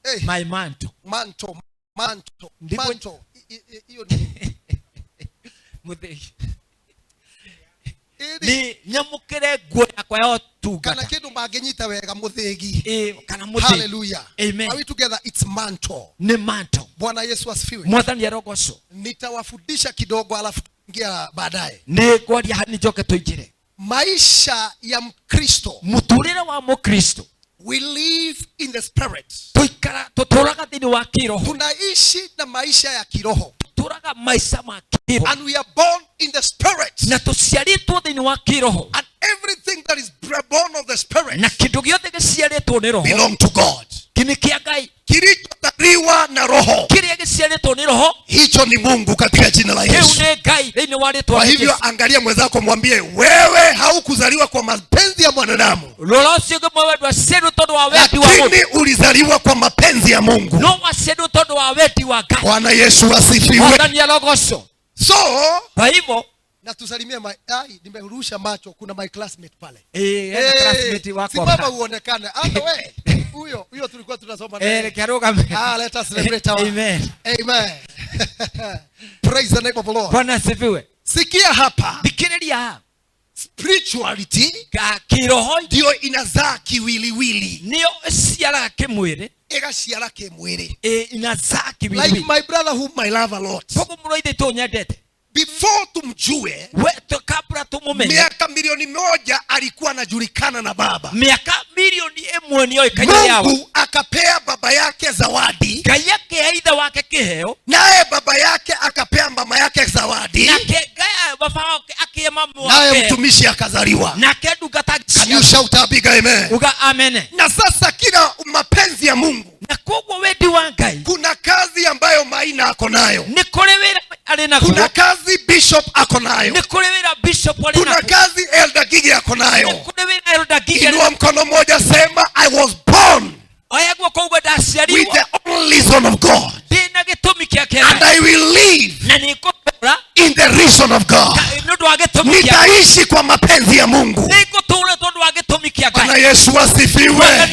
Hey. my mantle hiyo ni muthegi ni nyamukire nguo yakwa ya ũtungata kana kindu mangenyita wega muthegi kana muthegi. Hallelujah. Amen. Are we together? It's mantle. ni mantle. Bwana Yesu asifiwe. Mwathani arogocwo. Nitawafundisha kidogo alafu ingia baadaye. Ni kwaria hani njoke tuingire. Maisha ya Mkristo, muturire wa Mkristo, we live in the spirit. Tuturaga thini wa kiroho. Tunaishi na maisha ya kiroho. Tuturaga maisha ma kiroho. And we are born in the spirit. Na tuciaritwo thini wa kiroho. And everything that is born of the spirit na kindu giothe giciaritwo ni roho belong to God. Kini kia Ngai. Kilichozaliwa na roho, kiria giciaritwo ni roho, hicho ni Mungu katika jina la Yesu. Kiu ni Ngai thini wa ritwa. Kwa hivyo angalia mwenzako, mwambie wewe haukuzaliwa kwa mapenzi ya mwanadamu. Lolosi mwe wa sedu todo wa wetu wa Mungu. Lakini ulizaliwa kwa mapenzi ya Mungu. No wa sedu todo wa wetu wa Ngai. Bwana Yesu asifiwe. Mwathani arogocwo. So, kwa hivyo na tusalimie nimerusha macho, kuna my classmate pale. Classmate wako. Simama uonekane. Wewe. Huyo tulikuwa tunasoma naye. Let us celebrate our. Amen. Amen. Praise the name of the Lord. Bwana asifiwe. Sikia hapa. Bikiriria. Spirituality kiroho ndio inazaa kiwiliwili. Nio ciara kimwiri. Igaciara kimwiri. Inazaa kiwiliwili. Like my brother whom I love a lot. Poko muroide to nyendete. Before tumjue, kabla tumumenye, miaka 1,000,000 alikuwa anajulikana na baba. Miaka 1,000,000 niyo ikanyaya. Mungu akapea baba yake zawadi. Kayake aidha wake kiheo. Naye baba yake akapea mama yake zawadi. Na kegaya baba wake akie mama wake. Naye mtumishi akazaliwa. Na kedu gataji. Can you shout a big amen? Uga amen. Na sasa kila mapenzi ya Mungu, na kugwo wedi wa Ngai, kuna kazi ambayo Maina ako nayo. Ni kulewera alina kuwa. Kuna kazi Bishop ako nayo. Ni kulewera Bishop alina. Kuna kazi Elder Gigi ako nayo. Ni kulewera Elder Gigi. Inua mkono mmoja, sema I was born with the only Son of God. And I will live in the reason of God. Nitaishi kwa mapenzi ya Mungu. Bwana Yesu asifiwe.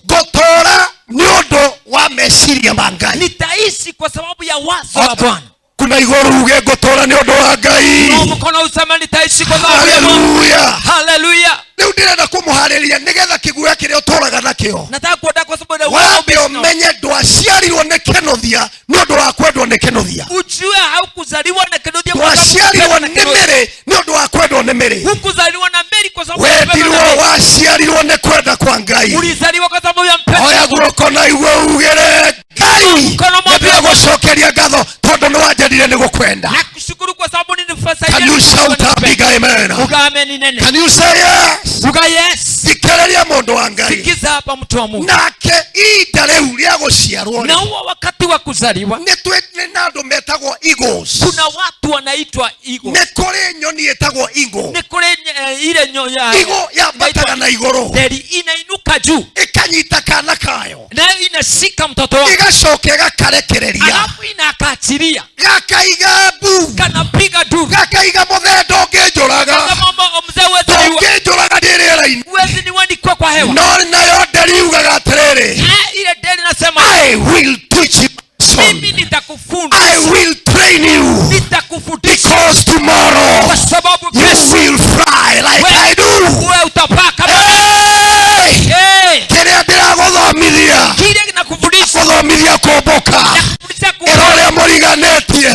Gotora nyodo wa meshiria mangai. Nitaishi kwa sababu ya wazo la Bwana. Kuna igoro uge gotora nyodo wa Ngai. Mkono usema nitaishi kwa sababu ya Bwana. Hallelujah. Hallelujah. Leo ndirenda kumuhariria nigetha kiguya kiria utoraga nakio. Nataka kuoda kwa sababu ya wewe umenye ndwaciarirwo ni kenothia nondu wa kwendwo ni kenothia. Ujue haukuzaliwa na kenothia kwa sababu ndwaciarirwo ni miri nondu wa kwendwo ni miri. Hukuzaliwa na miri kwa sababu wendirwo waciarirwo ni kwenda kwa Ngai. Ulizaliwa kwa sababu ya mpendo. Oya guoko na igwe ugere Ngai. Ndio gucokeria ngatho tondu ni wanjendire ni gukwenda. Nakushukuru kwa sababu nilifasaidia. Can you shout a big amen? Ugaameni nene. Can you say yes? Uga yes. Sikeleria mundu wa Ngai. Sikiza hapa mtu wa Mungu. Nake ida riu ria guciarwo. Na huo wakati wa kuzaliwa. Ni nando metagwo eagles. Kuna watu wanaitwa eagles. Ni kuri nyoni etagwo eagle. Ni kuri ile nyoni ya eagle yambataga na iguru. Nderi inainuka juu. Ikanyita kana kayo. Na inashika mtoto wake. Igacoke gakarekereria. Alafu inakaachilia. Gakaiga bu. Kanapiga duru. Gakaiga muthendo ngijuraga. Kama mzee wetu ngijuraga ndiri-ine. Uwezi ni wandikwa kwa hewa. No nayo nderi ugaga atiriri. Ile nderi nasema I will teach you. Mimi nitakufundisha. I will train you. Nitakufundisha. Because tomorrow kwa sababu you will fly like I do. Wewe utapaa kama kile ndiraguthomithia. Kile kinakufundisha. Guthomithia kumbuka. Iroria muriganetie.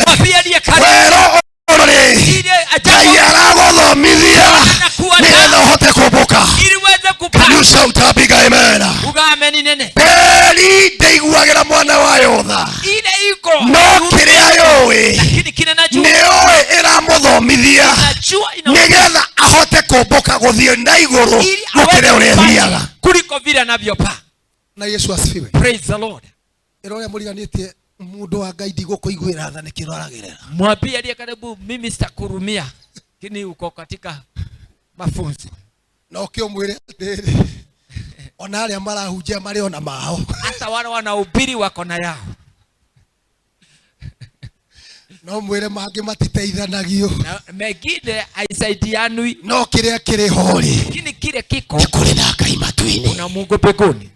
Wero ori. Ngai araguthomithia. Nigetha uhote kumbuka. Ili uweze kupaa. Can you shout a big amen? Ugaameni nene. Beli ndeiguagira mwana wa Yotha. Ile iko. No kiria yoi. Lakini kile najua. Nioe iramuthomithia. Nigetha ahote kumbuka guthie na iguru. Gukire uria thiaga. Kuliko vile anavyopaa. Na Yesu asifiwe. Praise the Lord. Iroria muriganetie mundu wa Ngai ndigukũiguĩra tha nikiroragĩrĩra. Mwambie aliye karibu, mimi sitakurumia. Lakini uko katika mafunzo. Na ukiomwire ndiri Ona wale ambao hujia maleo na mao. Hata wale wanahubiri wako na yao. No mwere mage matiteithanagio. Na mengine haisaidianwi. No kile kile hori. Lakini kile kiko. Kule na Ngai matu-ini. Kuna Mungu mbinguni.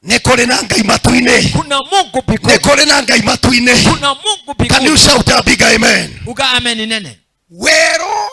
Nekore na Ngai matu-ini. Kuna Mungu mbinguni. Nekore na Ngai matu-ini. Kuna Mungu mbinguni. Can you shout a big amen? Uga amen nene. Wero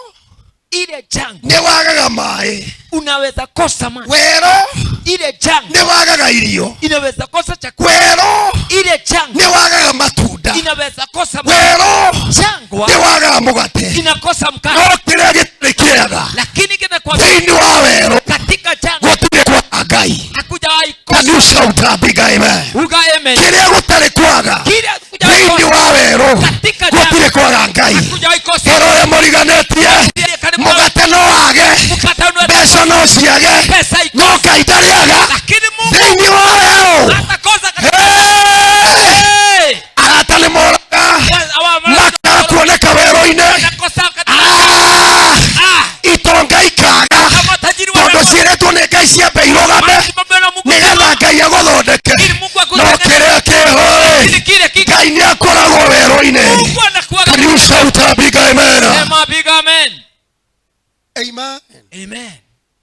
ile jangwa ne wagaga mai. Unaweza kosa maji. Wero ile jangwa ne wagaga irio. Inaweza kosa chakula. Wero ile jangwa ne wagaga matunda. Inaweza kosa wero jangwa ne wagaga mugate. Inakosa mkate. No kile kikiaga. Lakini kina kwa thini wa wero katika jangwa gutire kwa Ngai. Hakujawahi kosa. Can you shout a big amen? Uga amen. Kile gutare kwaga. Thini wa wero katika gutire kwa Ngai. Hakujawahi kosa. Hero ya muriganetie. Mugate no wage. Pesa no ciage. No kaitariaga. Lakini Mungu thini wa wero atakosa katika. Arata ni moraga. Maka kuoneka wero-ine. Itonga ikaga. Tondo ciretwo nĩ Ngai ciambe irũgame nĩgetha Ngai agũthondeke. No kĩrĩa kĩho Ngai nĩ akoragwo werũ-inĩ. Can you shout a big amen? Sema big amen. Amen. Amen.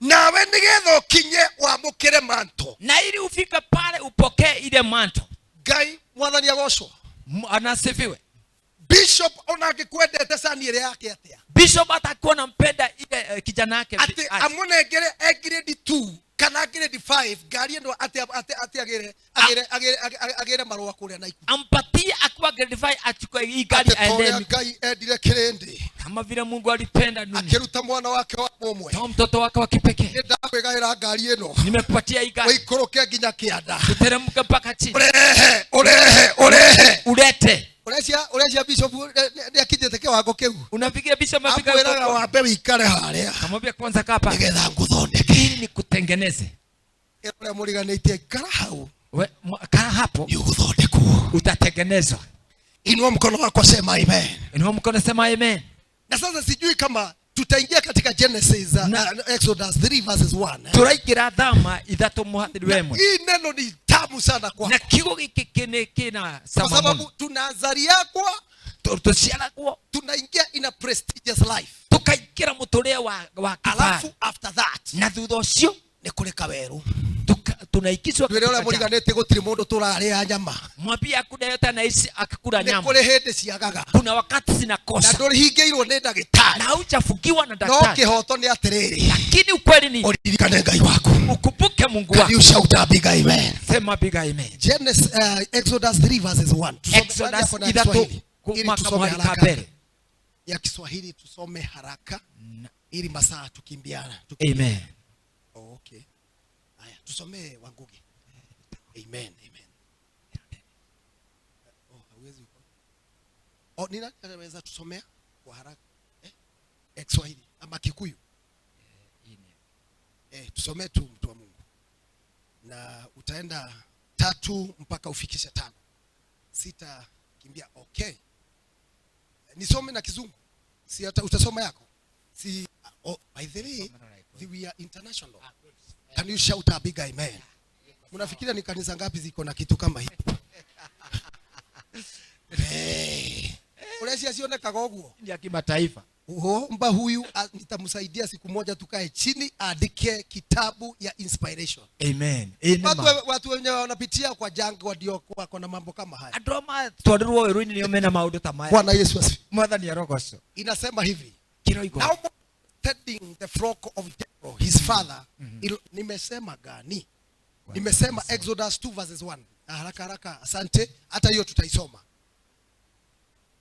Nawe nĩgetha ũkinye wamũkĩre manto. Na ili ufike pale upokee ile manto. Ngai mwathani agocwo. Anasifiwe. Bishop onakikwendete sana ile yake atia. Bishop atakuwa anampenda ile kijana yake. Ati amunengere grade 2 kana grade 5 gari ndo ati agere marua kule na iku. Ampatie akiwa grade 5 achukue hii gari aende. Ngai endire kirindi. Kama vile Mungu alipenda dunia. Akiruta mwana wake wa mumwe. Kama mtoto wake wa kipekee. Ndakwegahira gari ino. Nimekupatia hii gari. Waikoroke nginya kianda. Uteremke mpaka chini. Urehe. Ulete. Urecia bishop ni akijete kiwango kiu. Unafikia bishop afika huko. Wape wikare haria. Kamwambia kwanza kapa. Nigetha nguthondeke. Ili nikutengeneze. Ule muriganĩtie ikara hau. Kaa hapo. Yuguthondekwo. Utatengenezwa. Inua mkono wako sema amen. Inua mkono sema amen. Na sasa sijui kama tutaingia katika Genesis Exodus 3 verses 1. Turaikira thama ithatu muhathiri wemwe. Hii neno ni tamu sana kwa. Na kigo giki kina kwa sababu tunazaria kwa tuciara kwa tunaingia in a prestigious life. Tukaikira muturia wa kifahari. Alafu after that na thutha ucio ni kureka weru. Tunaikizwa katika ule muriganĩtie gutiri mundu turaria nyama. Mwambie akuda yote anaishi akikula nyama. Ni kule hindi ciagaga. Kuna wakati zinakosa. Na ndũrihingĩirwo nĩ ndagĩtarĩ. Na hujafungiwa na daktari. No kĩhoto nĩ atĩrĩrĩ. Lakini ukweli ni uririkane Ngai waku. Ukumbuke Mungu wako. Can you shout a big amen? Sema big amen. Genesis Exodus 3 verses 1. Exodus idatu tusome haraka. Ya Kiswahili tusome haraka ili masaa tukimbiana. Amen. Okay. Haya, tusome Wangugi. Amen. Amen. Hawezi. Nina anaweza tusomea kwa haraka? Kiswahili ama Kikuyu? Tusomee tu mtu wa Mungu. Na utaenda 3 mpaka ufikishe 5. 6 kimbia. Okay. Nisome na Kizungu. Si hata utasoma yako. Si by the way, we are international. Can you shout a big amen? Mnafikiria ni kanisa ngapi ziko na kitu kama hii? Unaisi asioneka goguo ya kimataifa. Mba huyu nitamsaidia siku moja tukae chini aandike kitabu ya inspiration. Amen. Watu wenyewe wanapitia kwa jangwa ndio wako na mambo kama haya. Adoma twadirwo weru-ini ni omena maundu ta maya. Bwana Yesu asifiwe. Mwathani arogoco. Inasema hivi. Kiroigo. Now tending the flock of Jethro, his father. Nimesema gani? Nimesema Exodus 2 verses 1. Haraka haraka, asante. Hata hiyo tutaisoma.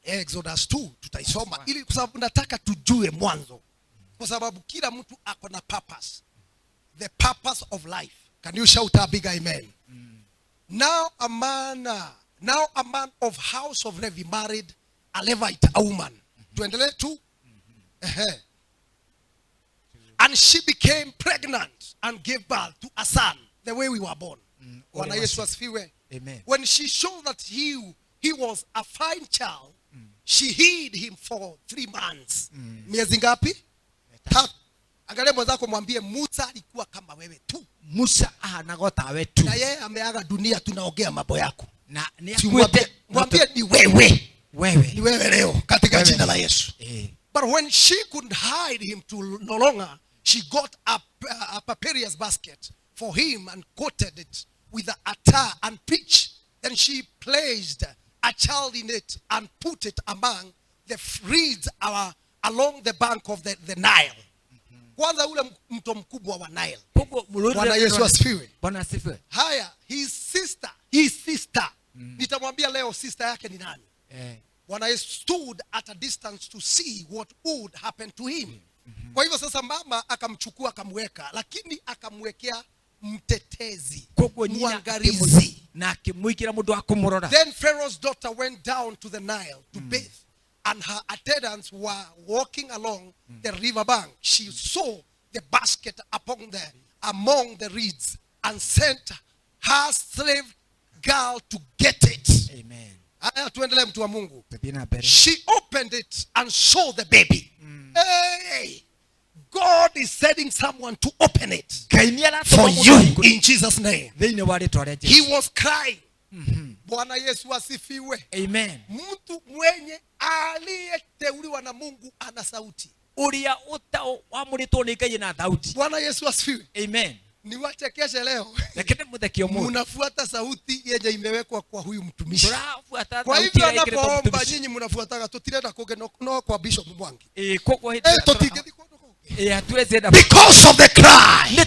Exodus 2 tutaisoma ili kwa sababu nataka tujue mwanzo. Kwa sababu kila mtu ako na purpose. The purpose of life. Can you shout a big amen? Now a man of house of Levi married a Levite, a woman. Tuendelee tu. And she became pregnant and gave birth to a son, the way we were born. Bwana Yesu asifiwe. Amen. When she showed that he was a fine child, she hid him for 3 months. Miezi ngapi? 3. Angalia mwenzako mwambie Musa alikuwa kama wewe tu. Musa anagota wewe tu. Na yeye ameaga dunia, tunaongea mambo yako. Na ni mwambie ni wewe. Wewe. Ni wewe leo katika jina la Yesu. But when she couldn't hide him no longer, she got a papyrus basket for him and coated it with a tar and pitch. Then she placed a child in it and put it among the reeds along the bank of the Nile. Kwanza ule mto mkubwa wa Nile. Bwana Yesu asifiwe. Bwana asifiwe. Haya, his sister. Nitamwambia leo sister yake ni nani? Bwana Yesu stood at a distance to see what would happen to him. Kwa hivyo sasa mama akamchukua akamweka, lakini akamwekea mtetezi, mwangalizi. Na akimwikira mundu akumurora. Then Pharaoh's daughter went down to the Nile to bathe, and her attendants were walking along the river bank. She saw the basket among the reeds and sent her slave girl to get it. Amen. Aya, tuendelee mtu wa Mungu. She opened it and saw the baby. Hey, God is sending someone to open it for you in Jesus' name. He was crying. Bwana Yesu asifiwe. Amen. Mtu mwenye aliyeteuliwa na Mungu ana sauti. Ulia utao wamuritwo ni Ngai na sauti. Bwana Yesu asifiwe. Amen. Niwachekeshe leo. Lakini muthekio Mungu. Mnafuata sauti yenye imewekwa kwa huyu mtumishi. Kwa hivyo anapoomba nyinyi mnafuataga, tutirenda kuge no kwa Bishop Mwangi. Because of the cry.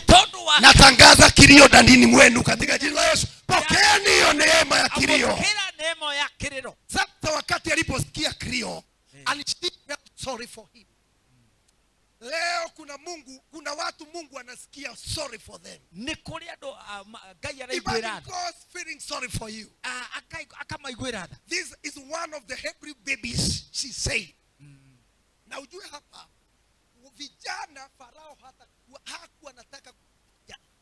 Natangaza kilio ndani mwenu katika jina la Yesu. Pokeeni hiyo neema ya kilio. Sasa wakati aliposikia kilio, and she felt sorry for him. Leo kuna watu Mungu anasikia sorry for them. Ni kuri ando Ngai araigwira. God's feeling sorry for you. Akamaigwira. This is one of the Hebrew babies, she said. Na ujue hapa vijana Farao hakuwa anataka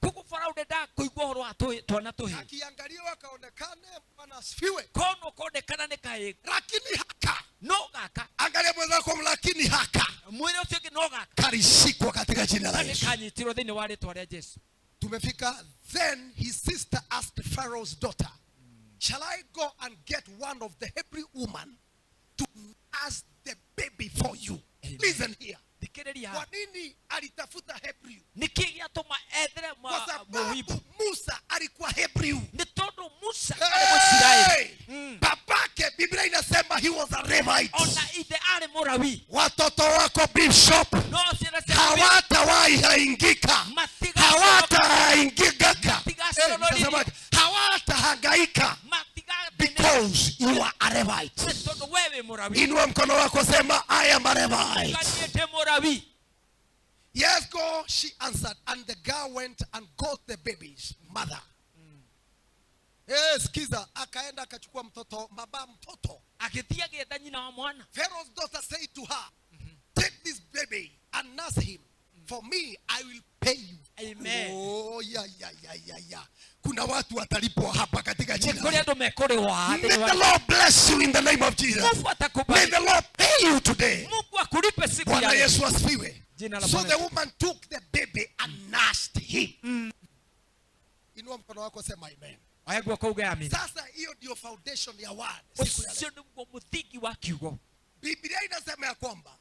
kuko Farao deda kuigwa horo atwana tohe. Akiangalia wakaonekane Bwana asifiwe. Kono kaonekana ne kae. Lakini haka no gaka. Angalia mwenzako lakini haka. Mwene usiye no gaka. Karishikwa katika jina la Yesu. Kanyitiro thini wa ritwa rya Yesu. Tumefika. Then his sister asked Pharaoh's daughter, shall I go and get one of the Hebrew women to nurse the baby for you? Amen. Listen here. Kwa nini alitafuta Hebrew? Nikiatuma edre kwa sababu Musa alikuwa Hebrew. Nitondo Musa alikuwa babake Biblia inasema he was a Levite. Ona ide ale Morawi. Watoto wako Bishop hawatawahi haingika. Hawatahaingika. Hawatahangaika. Because you are a Levite. Inua mkono wako sema I am a Levite. Yes, go, she answered, and the girl went and got the baby's mother. Yes, kiza akaenda akachukua mtoto, baba mtoto. Akitia geta nyina wa mwana. Pharaoh's daughter said to her, take this baby and nurse him. For me, I will pay you. Amen. Oh, yeah. Kuna watu watalipwa hapa katika jina. May the Lord bless you in the name of Jesus. May the Lord pay you today. Bwana Yesu asifiwe. So the woman took the baby and nursed him. Inua mkono wako sema amen. Sasa hiyo ndio foundation ya word. Biblia inasema ya kwamba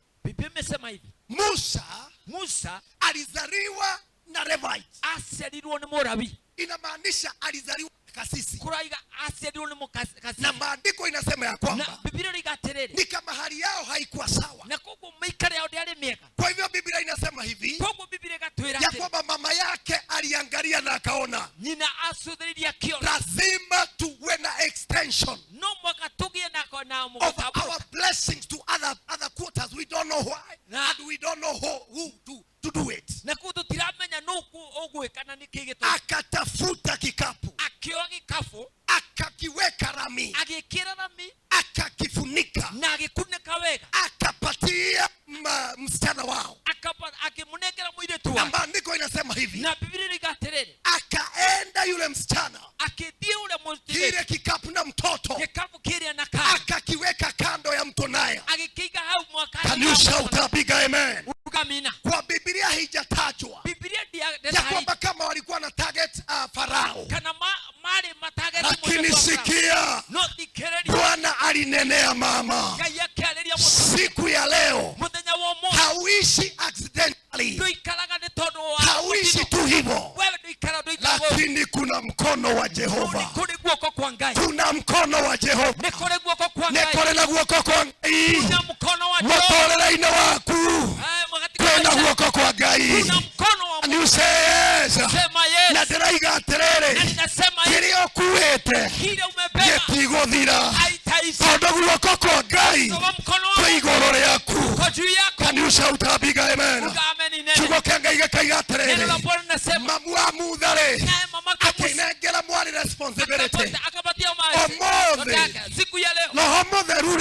Musa alizaliwa na Levite. Asialirwo ni Morawi. Inamaanisha alizaliwa kasisi. Kuraiga asialirwo ni mukasisi. Na maandiko inasema ya kwamba na Biblia igaterere ni kama hali yao haikuwa sawa. Na kuko mikare yao ndiari mieka. Kwa hivyo Biblia inasema hivi. Kuko Biblia igatwira ya kwamba mama yake aliangalia na akaona nyina asuthiriria kio. Lazima tuwe na extension. No mwakatugie na kona mukatabu. Our blessings to other quarters, we don't know why. And we don't know who to do it. Na kututiramenya nuku ogwekana nikigito. Akatafuta kikapu. Akioa kikafu. Akakiweka rami. Agikira rami. Akakifunika. Na agikunika wega. Akapatia msichana wao. Akimunekera mwiretu wao. Na maandiko inasema hivi. Na Biblia igaterere. Akaenda yule msichana. Akidia ule mwiretu. Kile kikapu na mtoto. Kikapu kile na kando. Akakiweka kando ya mto Nile. Akikiga hau mwakani. Can you shout a big amen? Ugamina. Kwa Biblia haijataja kwamba kama walikuwa na target Farao, lakini sikia, Bwana alinenea mama. Siku ya leo hauishi accidentally, hauishi tu hivyo, lakini kuna mkono wa Jehova. Kuna mkono wa Jehova. Nekore na guoko kwa Ngai. Motore ina waku. Kwenda guoko kwa Ngai. And you say yes. Na deraiga aterere. Kirio kuete. Getigothira. Tondu guoko kwa Ngai kwa igoro riaku. Can you shout a big amen? Kiugo kia Ngai gikaiga aterere. Mamu wa muthare akinengera mwari responsibility. Roho Mutheru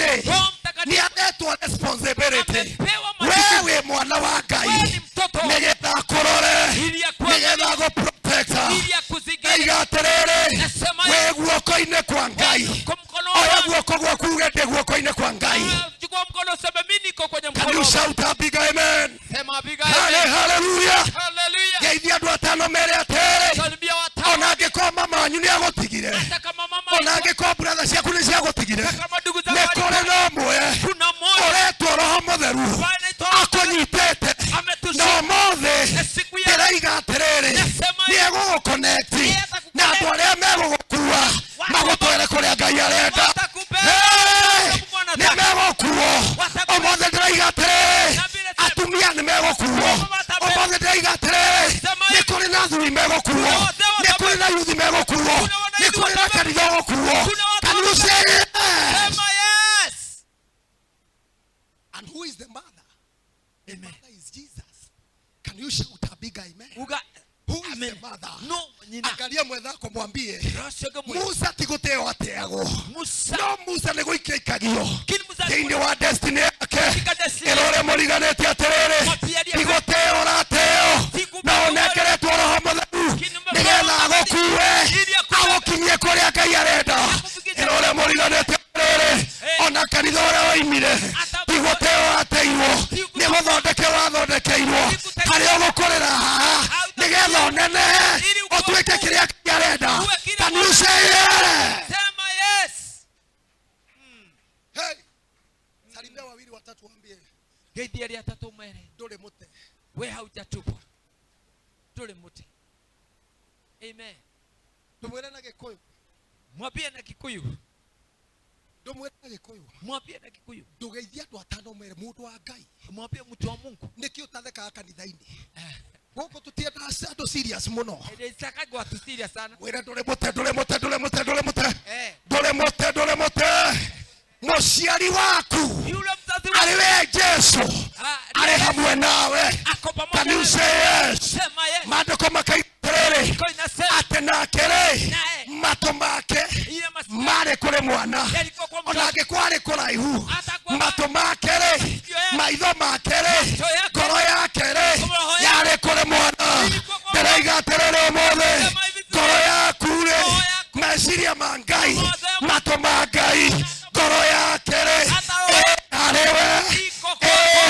ni atetwo responsibility. Wewe mwana wa Ngai nigetha akurore, nigetha aguprotecta. Aiga aterere, we guoko-inĩ kwa Ngai. Oya guoko gwaku ugende guoko-inĩ kwa Ngai. Can you shout a big amen? Hallelujah. Geithia andu atano mere atere. Ona angĩkorwo mama wanyu nĩ agũtigire, ona angĩkorwo brother ciaku nĩ ciagũtigire, nĩ kũrĩ na ũmwe ũretwo Roho Mũtheru akũnyitĩte. Na ũmũthĩ ndĩraiga atĩrĩrĩ, nĩ egũgũconnect na andũ arĩa megũgũkua magũtware kũrĩa Ngai arenda. Nĩ megũkuo. Ũmũthĩ ndĩraiga atĩrĩrĩ, atumia nĩ megũkuo. Ũmũthĩ ndĩraiga atĩrĩrĩ, nĩ kũrĩ na athuri megũkuo, nĩ kũrĩ na yuthi megũkuo, nĩ kũrĩ na kanitha ũgũkuo. Can you say yes? And who is the mother? The mother is Jesus. Can you shout a big amen? Who is the mother? No, angalia mwenzako mwambie, Musa tiguteo ateagwo. No, Musa nĩ gũikaikagio thĩinĩ wa destiny yake. Ĩrore mũriganĩte atĩrĩrĩ, tiguteo rateo na ũnengeretwo Roho Mũtheru nĩgetha agũkue agũkinyie kũrĩa Ngai arenda. Ĩrore mũriganĩte atĩrĩrĩ, ona kanitha ũrĩa woimire tiguteo ateirwo, nĩ gũthondeke wathondekeirwo harĩa ũgũkũrĩra haha nĩgetha ũnene ũtuĩke kĩrĩa Ngai arenda. Can you say yes? Hey, salimia wawili watatu waambie, geithia arĩa atatũ mere, ndũrĩ mũte, we haujatupwa, ndũrĩ mũte. Amen. Tumwĩre na Gĩkũyũ. Mwambie na Kikuyu. Ndũmwĩre na Gĩkũyũ. Mwambie na Kikuyu. Ndũgeithia andũ atano mere, mũndũ wa Ngai. Mwambie mtu wa Mungu. Nĩkĩ ũtathekaga kanitha-inĩ? Gũkũ tũtienda andũ serious mũno. Ndĩcakagwo tu serious sana. Wĩra ndũrĩ mũte, ndũrĩ mũte, ndũrĩ mũte, ndũrĩ mũte. Ndũrĩ mũte, ndũrĩ mũte. Mũciari waku arĩ we Jesu arĩ hamwe nawe. Can you say yes? Maandĩko makaigĩrĩra atĩ nake-rĩ, matũ make marĩ kũrĩ mwana, ona angĩkorwo arĩ kũraihu. Matũ make-rĩ, maitho make-rĩ, ngoro yake-rĩ yarĩ kũrĩ mwana. Ndĩraiga atĩrĩrĩ ũmũthĩ, ngoro yaku-rĩ, meciria ma Ngai, matũ ma Ngai, ngoro yake-rĩ harĩ we,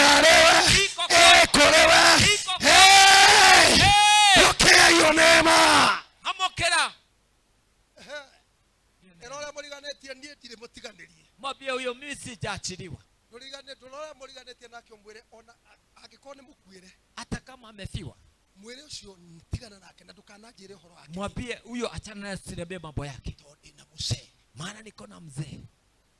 harĩ we, kũrĩ we. Pokea neema. Amokera. Erora mũriganĩtie niĩ ndirĩ mũtiganĩrie. Mwambie huyo mimi sijachiliwa. Ndũrora mũriganĩtie nake ũmwĩre ona angĩkorwo nĩ mũkuĩre, hata kama amefiwa, mwĩre ũcio tigana nake na ndũkananjĩre ũhoro wake. Mwambie huyo achana na siniambie mambo yake. Ndĩ na mũcee, maana niko na mzee.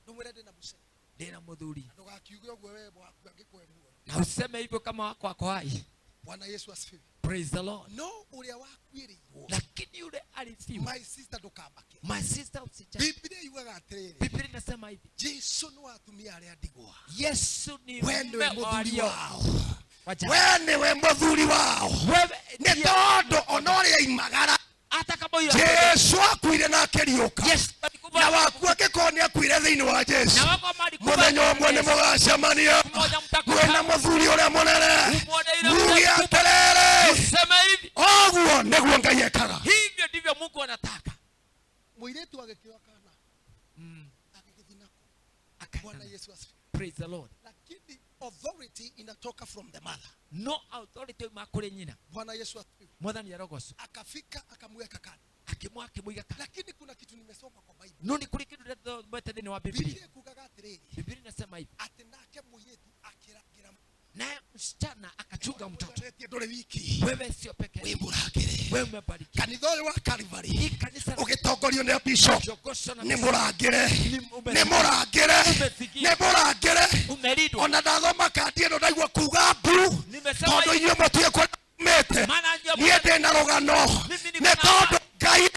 Ndũmwĩre ndĩ na mũcee, ndĩ na mũthuri. Ndũgakiuge ũguo wewe waku angĩkwe muoyo. Na useme hivyo kama wako wako hai. Bwana Yesu asifiwe. Praise the Lord. No, uria wakwĩrĩirwo, lakini yule alifiwa. My sister ndũkambake. My sister usijali. Biblia yugaga atĩrĩrĩ, Biblia inasema hivi, Jesu nĩ atumia arĩa ndigwa. Yesu ni mume wao. Wewe niwe mũthuri wao. Nĩ tondũ ona ũrĩa imagara, hata kama huyo Jesu akuire na akĩriũka, na waku angĩkorwo nĩ akuire thĩinĩ wa Jesu, mũthenya ũmwe nĩ mũgacemania mwĩna mũthuri ũrĩa mũnene. Muge atĩrĩrĩ, ũguo nĩguo Ngai ekaga. Hivyo ndivyo Mungu anataka. Mũirĩtu agĩkĩoa kana agĩgĩthiĩ nako. Bwana Yesu asifiwe. Praise the Lord. Lakini although authority inatoka from the mother. No authority makule nyina. Bwana Yesu asifiwe. Mwathani arogoso. Akafika akamweka kando. Akimwiga kando. Lakini kuna kitu nimesoma kwa Bible. Noni kuli kitu ndio mweteni wa Biblia. Biblia kugaga atiriri. Biblia inasema hivi. Atenake muyetu akiragira. Naye msichana akachunga mtoto. Wewe sio peke yako. Wewe umebariki. Kanitha wa Calvary. Hii kanisa ugitongorio ni bishop. Ni murangire. Umeridwa. Ona ndathoma kandi ino ndaigua kuga mbu. Tondu inyo mutie kwa mete. Niende na rugano. Ne tondu Ngai.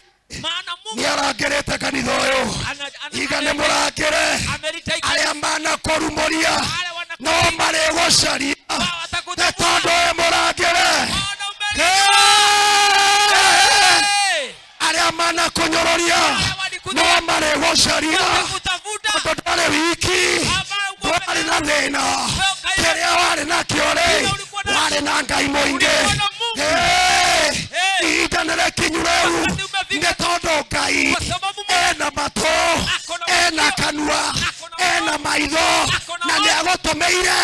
Ni arangirite kanitha uyu. Iga ni murangire. Aria mana korumoria. No mare gocaria. Ne tondu e murangire. Aria mana kunyororia. No mare gocaria. Tondu ndare wiki. Wale na thina. Keria wale na kiore. Wale na Ngai muingi. Itanere kinyureu. Ne tondu Ngai. Ena mato. Ena kanua. Ena maitho. Na ni agotomeire.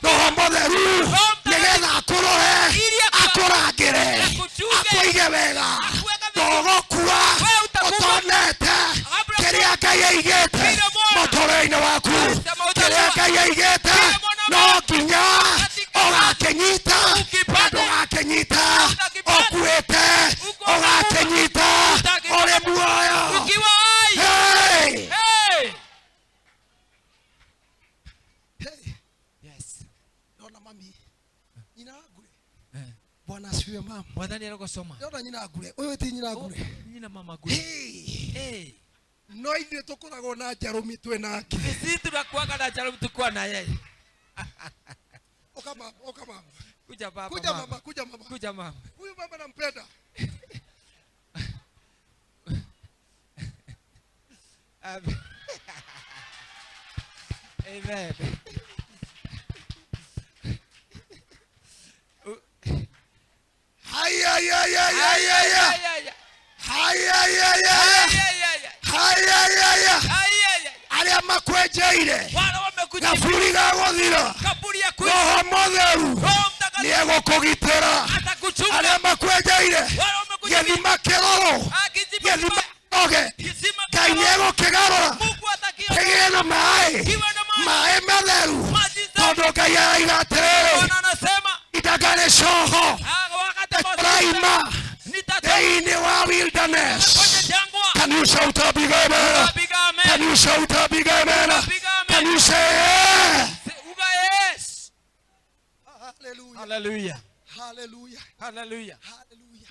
Roho Mutheru. Nigetha akurohe. Akurangire. Akuige wega. Ndogokua. Utonete. Keria Ngai aigite. Motorei-ini waku. Keria Ngai aigite. No nginya. Ugakenyita. Ndugakenyita. Okuite. Ugakenyita. Uri muoyo. Hey. Yes. Ndona mami. Nyina ngure. Bwana asifiwe mama. Mwathani arogosoma. Ndona nyina ngure. Wewe ti nyina ngure. Nyina mama ngure. No ithe tukoragwo na njarumi twe nake. Sisi tunakuaga na njarumi tukua na yeye. Oka mama. Kuja baba. Kuja mama. Huyu mama nampenda. Amen. Aria makwenjeire kaburi ga guthira Roho Mutheru ni egukugitira. Aria makwenjeire githima kiroro githima oge Ngai ni egukigarura kigie na mai matheru tondu Ngai araiga atiriri itangane coho raima thĩinĩ wa wilderness. Can you shout a big amen? Can you shout a big amen? Can you say yes? Hallelujah. Hallelujah. Hallelujah. Hallelujah. Hallelujah.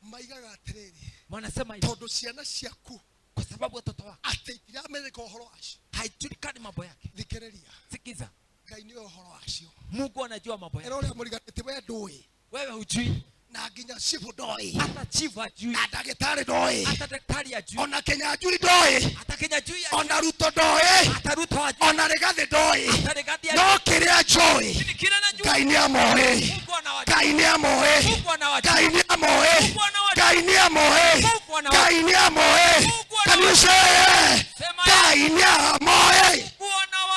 Maigaga atiriri. Wanasema hivi. Tondu ciana ciaku. Kwa sababu watoto wako. Ati itiramenya uhoro wacio. Haijulikani mambo yake. Thikiriria. Sikiza. Ngai ni uhoro wacio. Mungu anajua mambo yake. Ero muriganite we ndui. Wewe hujui. Na nginya chifu ndoi. Hata chifu hajui. Na daktari ndoi. Hata daktari hajui. Ona Kenya njui ndoi. Hata Kenya njui. Ona Ruto ndoi. Hata Ruto hajui. Ona Rigathi ndoi. Hata Rigathi hajui. No kiria njui. Kile najua. Ngai ni amoe. Mungu anawajua. Ngai ni amoe. Mungu anawajua. Ngai ni amoe. Mungu anawajua. Ngai ni amoe. Mungu anawajua. Ngai ni amoe. Can you say Ngai ni amoe.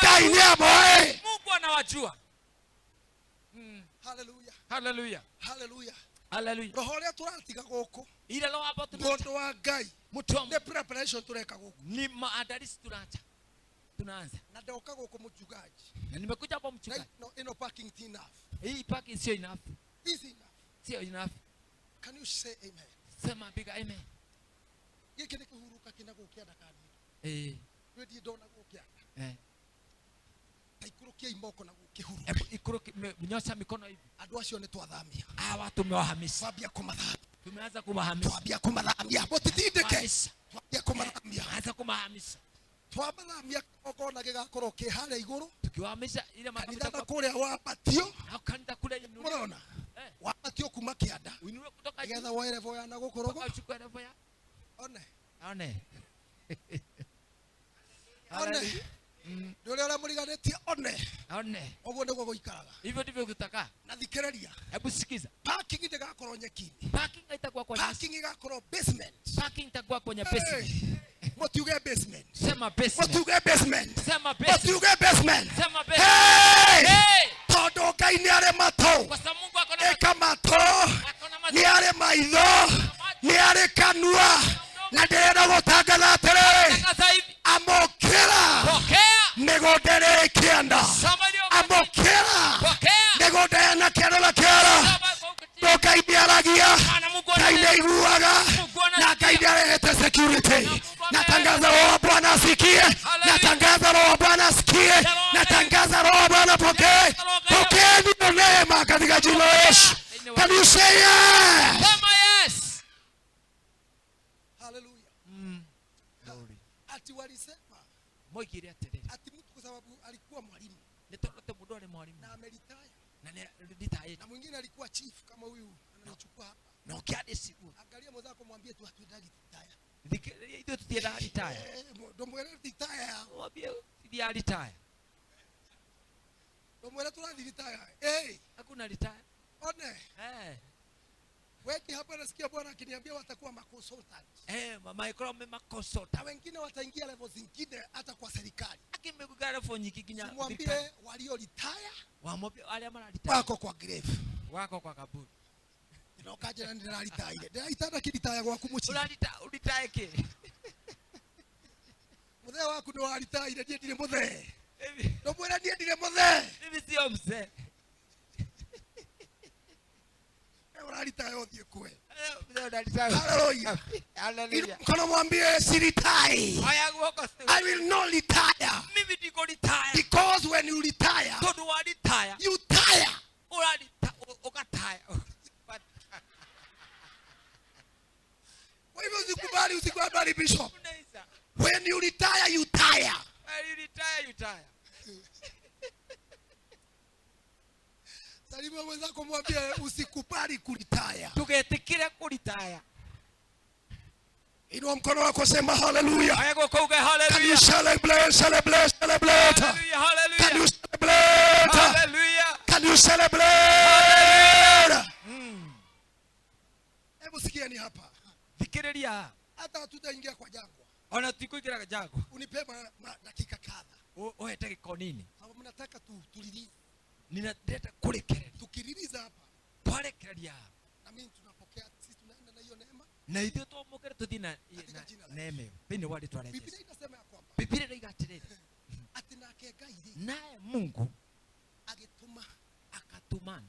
Ngai ni amoe. Mungu anawajua. Hallelujah. Hallelujah. Hallelujah. Hallelujah. Roho ria turatiga guku. Ile roho hapo Mundu wa Ngai. Mutomo. Ne preparation tureka guku. Ni maandalizi tunaanza. Na ndoka guku mchungaji. Na nimekuja hapa mchungaji. No, ino parking enough. Hii parking sio enough. Is enough. Sio enough. Can you say amen? Sema big amen. Giki ni kuhuruka kina gukia dakani. Wewe ndio ndona gukia. Taikurukia imoko na gukihuru. Ikuruki mnyosha mikono hivi. Andu acio ni twathamia. Watu tumewahamisha. Twambia kumathamia. Tumeanza kumahamisha. Twambia kumathamia. Mutitindike. Twambia kumathamia. Anza kumahamisha. Twamathamia okona gigakorwo ki haria iguru. Tukiwahamisha ile makanitha kuria wabatio. Au kanitha kule yenu. Unaona? Wabatio kuma kianda. Uinue kutoka getha woere voya na gukorogo. Uchukue revo ya. One. Ndio ule muriganitie one. Oguo niguo guikaraga. Hivyo ndivyo kutaka. Na thikiriria. Hebu sikiza. Parking itakorwo nyekini. Parking itakuwa kwa parking itakorwo basement. Parking itakuwa kwenye basement. Motuge basement. Sema basement. Motuge basement. Sema basement. Motuge basement. Sema basement. Hey! Tondo Ngai ni are mato. Kwa sababu Mungu ako na Eka mato. Ni are maitho. Ni are kanua. Na ndirenda gutangatha atiriri. Amokera. Migondere kianda. Amokera. Migondere na kianda la kiara. Ngai ndiaragia. Ngai ndaiguaga. Na Ngai ndarehete security. Natangaza roho wa Bwana asikie. Natangaza roho wa Bwana asikie. Natangaza roho wa Bwana pokee. Pokee ndio neema katika jina la Yesu. Can you say yes? Sema yes. Hallelujah. Glory. Ati walisema Moigire atiriri. ati mtu kwa sababu alikuwa mwalimu. Nitorote mundu ari mwalimu. Na amelitaya. Na ni retire. Na mwingine alikuwa chief kama huyu anachukua hapa. Na ukiadi siku. Angalia mwenzako mwambie tu hatuendagi retire. Ndio tutienda retire. Ndio mwele retire. Mwambie ndio retire. Ndio mwele tu retire. Eh, hakuna retire. One. Weki hapa nasikia Bwana akiniambia watakuwa maconsultant. Microbe maconsultant. Na wengine wataingia level zingine hata kwa serikali. Akimekuga level nyingi kinya. Mwambie walio retire. Wamwambie wale ambao retire. Wako kwa grave. Wako kwa kaburi. Ndokaje na ndira retire. Ndira itana kiditaya kwa kumuchi. Ulitaya ke. Mzee wako ndo alitaya ndiye ndile mzee. Ndio bwana ndiye ndile mzee. Mimi sio mzee. Hallelujah. Hallelujah. Mkono mwambie siritai. I will not retire. Mimi niko retire. Because when you retire, todo wa retire. You tire. Ukatire. Kwa hivyo usikubali usikubali bishop. When you retire, you tire. When you retire, you tire. Salimu mwenzako mwambie usikubali kuritaya. Tugetikire kuritaya. Inua mkono wako sema hallelujah. Ayako kauga hallelujah. Can you celebrate, celebrate, celebrate? Hallelujah, hallelujah. Can you celebrate? Hallelujah. Can you celebrate? Hebu sikieni hapa. Fikiria. Hata tutaingia kwa jangwa. Ona tukuingia jangwa. Unipe dakika kadha. Oete kiko nini? Sababu mnataka tulilize. Ninaleta kurekereria. Tukiriliza hapa. Twarekereria. Na mimi tunapokea sisi tunaenda na hiyo neema. Na hivyo tuomokere tuthina neema. Bini wali twarejesha. Biblia inasema ya kwamba. Biblia inagatiriri. Ati nake Ngai naye Mungu akatumana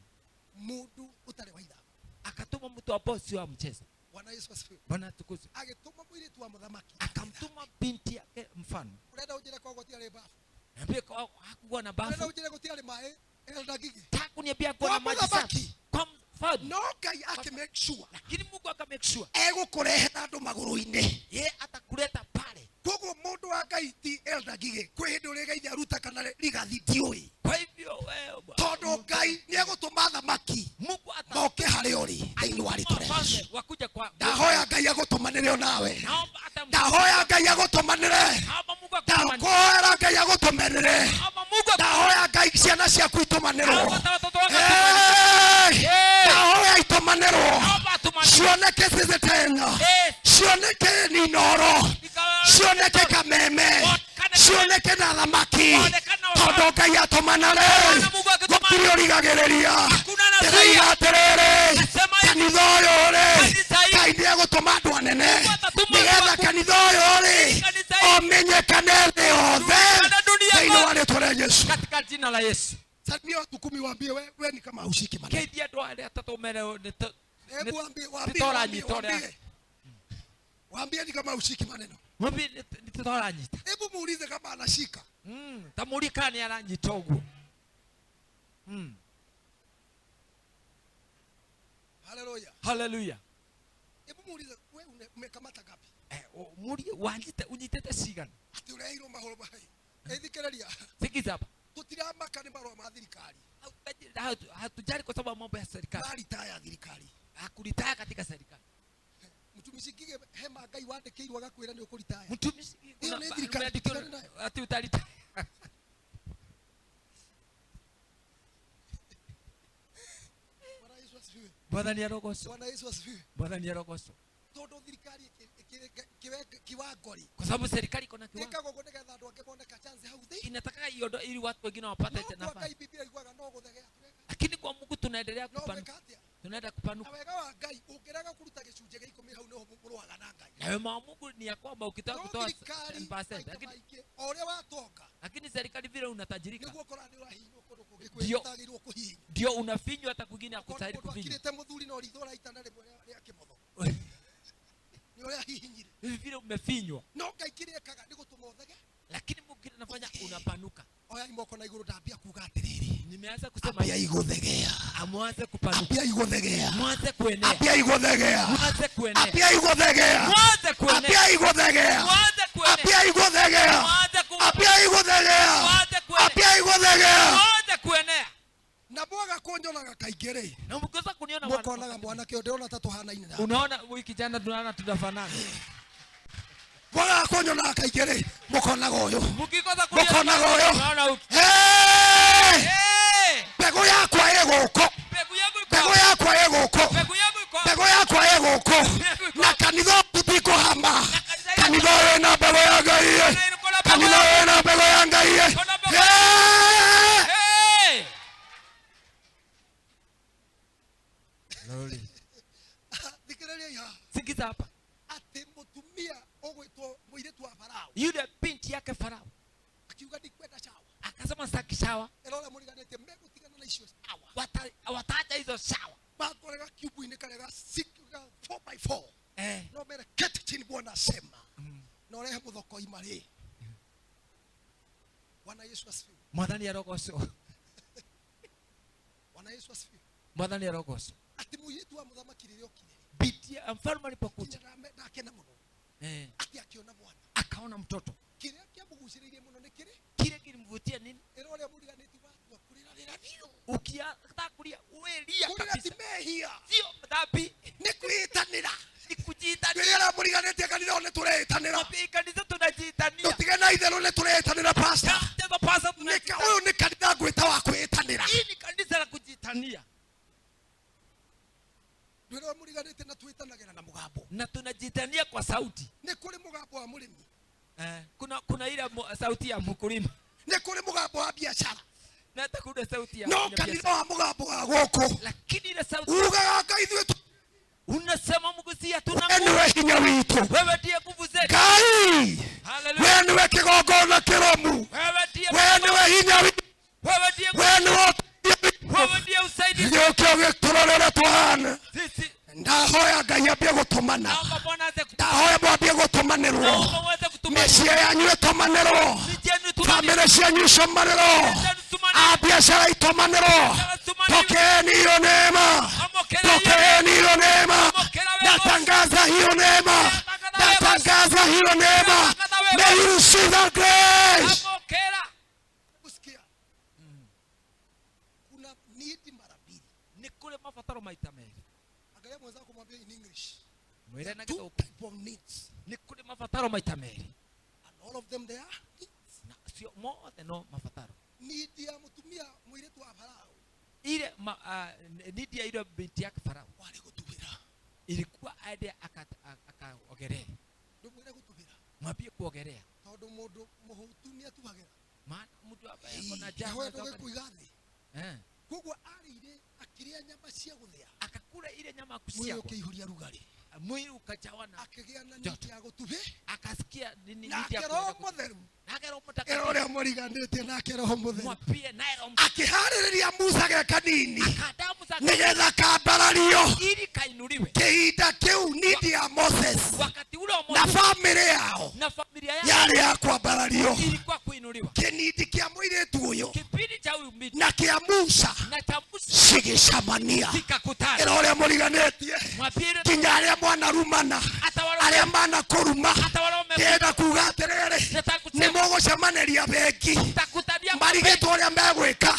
mundu utale wa ithabu. Akatuma mtu ambao sio wa mchezo. Bwana Yesu asifiwe. Bwana atukuzwe. Agetuma mwili tu wa mthamaki. Akamtuma binti yake mfano. Unaenda ujele kwa gotia le bafu. Niambie hakuwa na bafu. Unaenda ujele gotia le mae eldagigi. Taku niambia kwa na maji safi. Kwa mfano. No Ngai ake make sure. Lakini Mungu aka make sure. Ego kurehera andu maguru-ini. Ye atakuleta pale. Kogo mundu wa Ngai ti eldagigi. Kwe hindu ri Ngai aruta kana rigathi ndiui. Kwa hivyo wewe tondu Ngai ni egutuma thamaki. Mungu moke hari uri thiini wa ritu ria Yesu. Wakuja kwa ndahoya Ngai agutumanire onawe. Naomba hata ndahoya Ngai agutumanire. Naomba Mungu akutumanire. ndahoya Ngai agutumanire. Naomba Mungu ndahoya Ngai ciana ciaku itumanirwo. Naomba itumanirwo. Cioneke cithi tena. Cioneke ni noro. Cioneke kameme. Cioneke na thamaki. Tondu Ngai atumanire. Gutiri urigagiriria. Ndĩraiga atĩrĩrĩ. Kanitha ũyũ rĩ. Ngai nĩ egũtũma andũ anene. Nĩgetha kanitha ũyũ rĩ. Ũmenyekane thĩ yothe. Thĩinĩ wa rĩĩtwa rĩa Yesu. Katika jina la Yesu. Salimia watu 10 waambie wewe ni kama haushiki maneno. Kaidia ndo ale atatomere hebu waambie waambie ni kama haushiki maneno. Mwambie nitotoranyita. Hebu muulize kama anashika. Tamulika ni aranyita uguo. Hallelujah. Hallelujah. Hebu muulize wewe umekamata ngapi? Muri wanjite unyitete cigana. Ati ureirwo mahoro mahai. Ethikiriria. Sikiza hapa. Tutiramaka ni marwa ma thirikari. Hatujali kwa sababu mambo ya serikali. Bali taya thirikari. Hakulitaya katika serikali. Mtumishi kige hema Ngai wandikirwo agakwira ni ukuritaya. Mtumishi hiyo ni thirikari. Ati utalitaya. Bwana Yesu asifiwe. Bwana ni arogoso. Bwana Yesu asifiwe. Bwana ni arogoso. Todo thirikari kiwangori. Kwa sababu serikali iko na kiwango. Eka gogoneka ndandu akiboneka chance hau thi. Inataka iondo ili watu wengine wapate tena nafasi. Kwa Biblia igwaga no guthegea. lakini kwa Mungu tunaendelea kupanuka. Tunaenda kupanuka. Na wema wa Mungu ni ya kwamba ukitaka kutoa 10%, lakini serikali vile unatajirika ndio unafinywa hata kwingine hakustahili kufinywa. Vile umefinywa. Lakini Mungu anafanya unapanuka. Nimeanza kusema amwanze kupanuka. Mwanze kuenea. Mwanze kuenea. Na bwaga kuonjonaga kaigere. Na mkosa kuniona mwana kio ndio tatu hana ina. Unaona wiki jana tunaona tunafanana. Bwaga kuonjonaga kaigere. Mukona goyo. Mukikosa kuniona. Mukona goyo. Unaona. Pego yakwa egoko. Pego yakwa egoko. Pego yakwa egoko. Na kanitha putiko hama. Kanitha wena pego ya Ngai. Kanitha wena pego ya Ngai. Loli. Sikiza hapa. Ate mutumia ogwetwo muiretu wa Farao. Yule binti yake Farao. Akiuga nikwenda shawa. Akasema saki shawa. Erola muliganete mbegu tigana na icio shawa. Wataacha hizo shawa. Bakorega cube ni kalega 4x4. No mere keti chini Bwana asema. Na orehe muthoko imari. Bwana Yesu asifiwe. Mwathani arogoco. Bwana Yesu asifiwe. Mwathani arogoco. Ati muiretu wa muthamaki riryo kile. Binti mfalme alipokuja. Akena muno. Ati akiona Bwana. Akaona mtoto. Kile kiamugusiririe muno ni kile. Kile kilimvutia nini? Erole muliganeti watu wa kulira rĩo. Ukiata kulia uelia kabisa. Timehia. Sio dhambi. Ni kuitanira. Ni kujitanira. Wĩra muliganeti kanitha one turetanira. Wapi kanitha tunajitanira. Tutige na ithe one turetanira pastor. Ndio pastor tunajitanira. Huyu ni kanitha gwita wa kwitanira. Hii ni kanisa la kujitania. Wĩra muliganeti na twitanagira na mugambo. Na tunajitania kwa sauti. Ni kuri mugambo wa murimi. Kuna ile sauti ya mkulima. Ni kuri mugambo wa biashara. Na hata kuna sauti ya no kanitha wa mugambo wa goko. Lakini ile sauti ugaga Ngai unasema Mungu si hatuna Mungu. Wewe hinya witu. Wewe ndiye nguvu zetu. Ngai. Haleluya. Wewe ndiye kigongona kiromu. Wewe ndiye hinya witu. Wewe ndiye wewe ndiye usaidizi. Ndio kile turorera tuhana. Sisi ndahoya Ngai ambie gutumana. Naomba Bwana aze ndahoya mwambie gutumanirwo. Naomba muweze kutumana. Mĩciĩ yanyu ĩtumanĩrwo. Famĩlĩ cianyu icomanĩrwo. Biashara itumanĩrwo. Pokeeni hiyo neema. Pokeeni hiyo neema. Natangaza hiyo neema. Natangaza hiyo neema. May you see the grace. Usikia. Kuna need mara mbili. Ni kule mafataro maita mengi. Angalia mwenzako mwambie in English. Mwele na two type of needs. Ni kule mafataro maita mengi. And all of them they are needs. Na sio more than no mafataro. Need ya mtumia mwiretu wa Farao. Ile need ya ile binti yake Farao. Wale kutubira. Ilikuwa aende akaogelea. Ndio mwele kutubira. Mwambie kuogelea. Todo modo muhutunia tubagera. Maana mtu ambaye kuna jambo wewe kuigathi. Kugwa alire akiria nyama cia guthia. Akakula ile nyama kusia. Mwili ukihuria rugari. Mwili ukajawana. Akigea na niti ya gutubi. Akasikia nini niti ya roho mutheru. Nake roho mutakatifu. Ero muriganite nake roho mutheru. Mwapie naye roho. Akihariria Musa ge kanini. Akadamu za nigetha kambarario. Ili kainuliwe. Kihinda kiu niti ya Moses. Wakati ule wa Moses. Na family yao. Na familia yao. Yale ya kwambarario. Ilikuwa kuinuliwa. Kiniti kia mwiretu uyo. Kipindi cha huyu mtu. Na kia Musa. Na cha Musa. Sigishamania. Sikakutana. Ero ole muriganetie. Mwapire. Kinyare mwana rumana. Aria mana kuruma. Kenda kuga atiriri. Ni mugucemaniria bengi. Marigitwo uria megwika.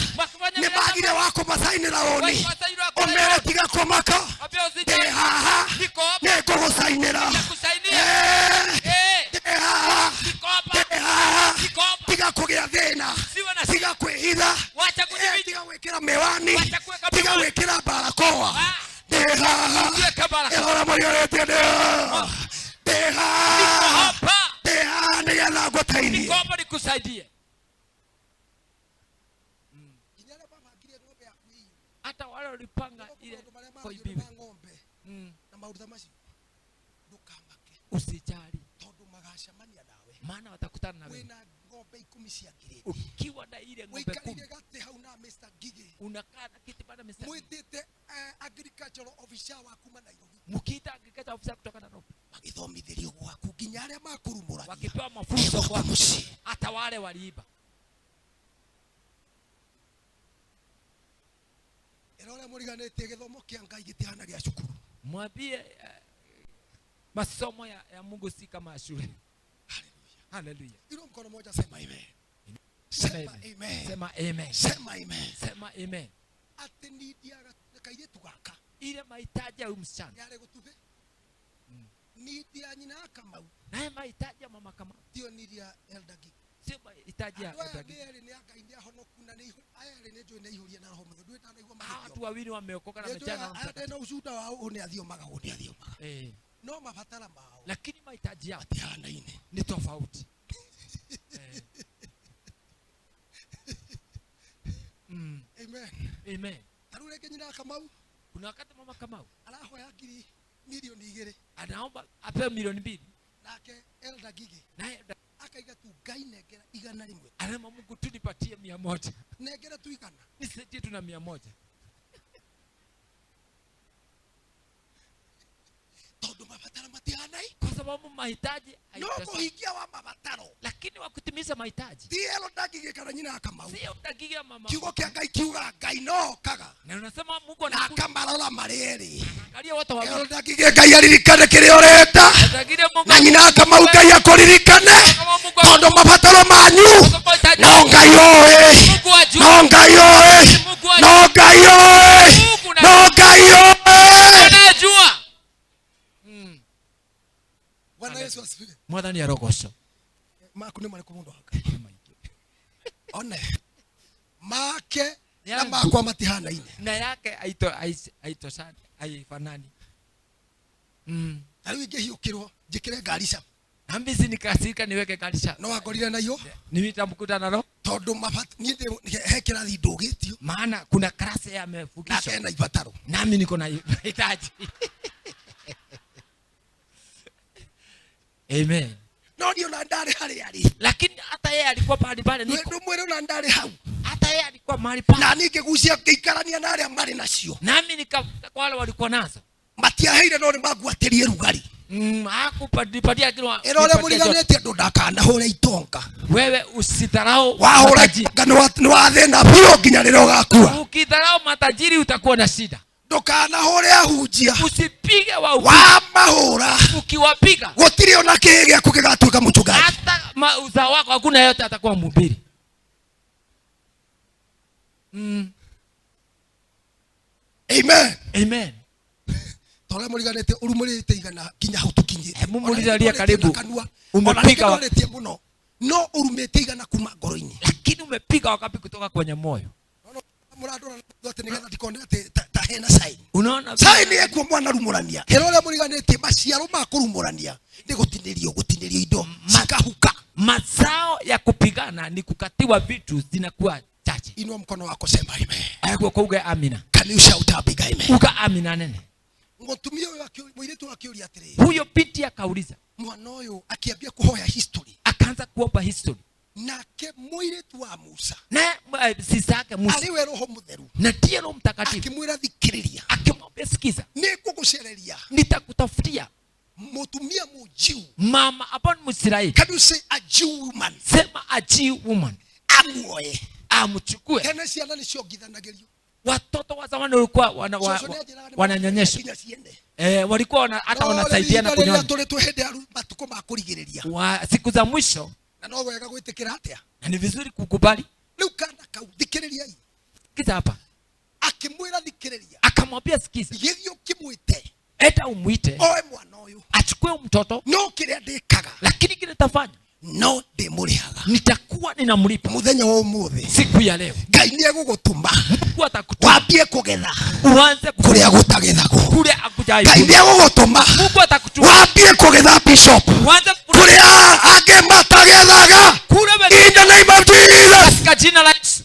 Ni magire wa kumacainira roni. Umere tiga kumaka. Ndi haha. Ni ngugucainira. Tiga kugia thina. Tiga kwihitha. Tiga gwikira miwani. Tiga gwikira barakoa. Ndi haha. Erora muriganetie ndi haha. Deha nigetha ngũteithie. Nikopa nikusaidie. hata wale walipanga ile kwa bibi ng'ombe na maũndũ macio ndukamake usijali tondu magacemania nawe maana watakutana na wewe wina ng'ombe 10 cia grade ukiwa na ile ng'ombe 10 gati hau na Mr. Gigi unakaa na kiti bana Mr. mwitite agricultural officer wa kuma Nairobi mukita agricultural officer kutoka Nairobi magithomithirio gwaku nginya aria makurumurania wakipewa mafunzo kwa hata wale waliiba erole muriganete githomo kia Ngai gitihana gia cukuru mwambie masomo ya Mungu si kama shule. Haleluya. Ilo mkono moja sema amen. Sema amen. Sema amen. Sema amen. Sema amen. Ati nidia kaire tugaka. Ile mahitaji ya msichana. Yale gutube. Nidia nyina Kamau. Naye mahitaji ya mama Kamau. Ndio nidia Eldagi. Sio mahitaji ya Eldagi. Yale ni anga india honoku na ni ayale ne jo ne ihuria na roho mwe. Ndio tana igwa mahitaji. Watu wawili wameokoka na mchana mtakatifu. Na ushuda wao une athiomaga une athiomaga. No mabatara mao. Lakini mahitaji yao matihanaine ni tofauti. Amen. Amen. Tarule kenyina Kamau. Kuna wakati mama Kamau arahoya milioni 2. Anaomba apewe milioni 2. Nake Elda Gigi. Naye akaiga tu Ngai negera igana rimwe. Anasema Mungu tunipatie 100. Negera tu igana. Nisaidie tu na 100. Todo mabatara matihanai kwa sababu mahitaji haitosha. Hikia wa mabataro. Lakini wa kutimiza mahitaji. Dielo Dagige kana nyina Kamau. Sio Dagige mama. Kiugo kia Ngai kiuga Ngai no kaga. Na unasema Mungu na kamarora mareri. Angalia watu wawili. Dielo Dagige Ngai aririkane kire oreta. Na nyina Kamau Ngai akuririkane. Todo mabataro manyu. No Ngai oe. No Ngai oe. No Ngai oe. No Ngai oe. Anajua. Bwana Yesu asifiwe. Mwathani arogoco. Makune mari kumundu wake. One. Make na makwa matihana ine. Na yake aito sana aifanani. Ari wige hiukirwo jikire garisha. Ambizi nikasika niweke garisha. No agorire nayo. Nitamkuta nalo. Tondu mabat ni hekira thi ndugitio. Maana kuna klase ya mefukisho. Na ibataro. Nami niko na hitaji. Amen. No ndio na ndare hali ali. Lakini hata yeye alikuwa pale pale niko. Ndio mwere na ndare hau. Hata yeye alikuwa mahali pale. Na ningekusia kikarania na aria mari nacio. Nami nikafuta kwa wale walikuwa nazo. Matiaheire no magwatirie rugari. Hakupadipatia kile. Erole muliganete ndo ndakana hore itonga. Wewe usidharau matajiri. Ni wathena bio nginya rero gakua. Ukidharau matajiri utakuwa na shida. Ndokana hore ahujia. Usipige wa mahura. Ukiwapiga gutiri ona kige kugigatuka mchungaji. Hata uzao wako hakuna yote atakuwa mhubiri. Amen. Amen. Tole muliganete urumurite igana kinya hutukinyite. Mumulizalia karibu. Umepiga waletie muno. No urumete igana kuma ngoroini. Lakini umepiga wakapi kutoka kwenye moyo. Muradora zote nigetha dikonete ta hena sign. Unaona sign yekuo mwana rumurania. Erole muliganete maciaro makurumurania. Ndigutinirio indo makahuka. Mazao ya kupigana ni kukatiwa vitu zinakuwa chache. Inua mkono wako sema amen. Ayako kuuga amina. Can you shout a big amen? Uga amina nene. Ngotumio mwiretu akiuria atiri. Huyo binti akauliza. Mwana uyu akiambia kuhoya history. Akaanza kuomba history. Nake mwiretu wa Musa. Na sisi yake Musa. Aliwe roho mutheru. Na ndiye Roho Mtakatifu. Akimwira thikiriria. Akimwambia sikiza. Nikugucereria. Nitakutafutia mutumia mujiu. Mama upon Musiraeli. Can you say a Jew woman? Sema a Jew woman. Amuoe. Amchukue. Tena si anani sio githanagerio. Watoto wa zamani walikuwa wananyonyesha. Walikuwa hata wanasaidiana kunyonya. Siku za mwisho. Na ni vizuri kukubali. Sikiza hapa. Akamwambia sikiza. Eta umuite. Achukue mtoto. Lakini kile tafanya. No demurihaga. Nitakuwa ninamlipa muthenya wa umuthi. Siku ya leo. Ngai ni agugutuma. Mungu atakutuma. Wambie kugetha. Uanze kuria gutagethagwo. Kule akujaibu. Ngai ni agugutuma. Mungu atakutuma. Wambie kugetha bishop. Uanze kuria age matagethaga. Kule in the name of Jesus. Katika jina la Yesu.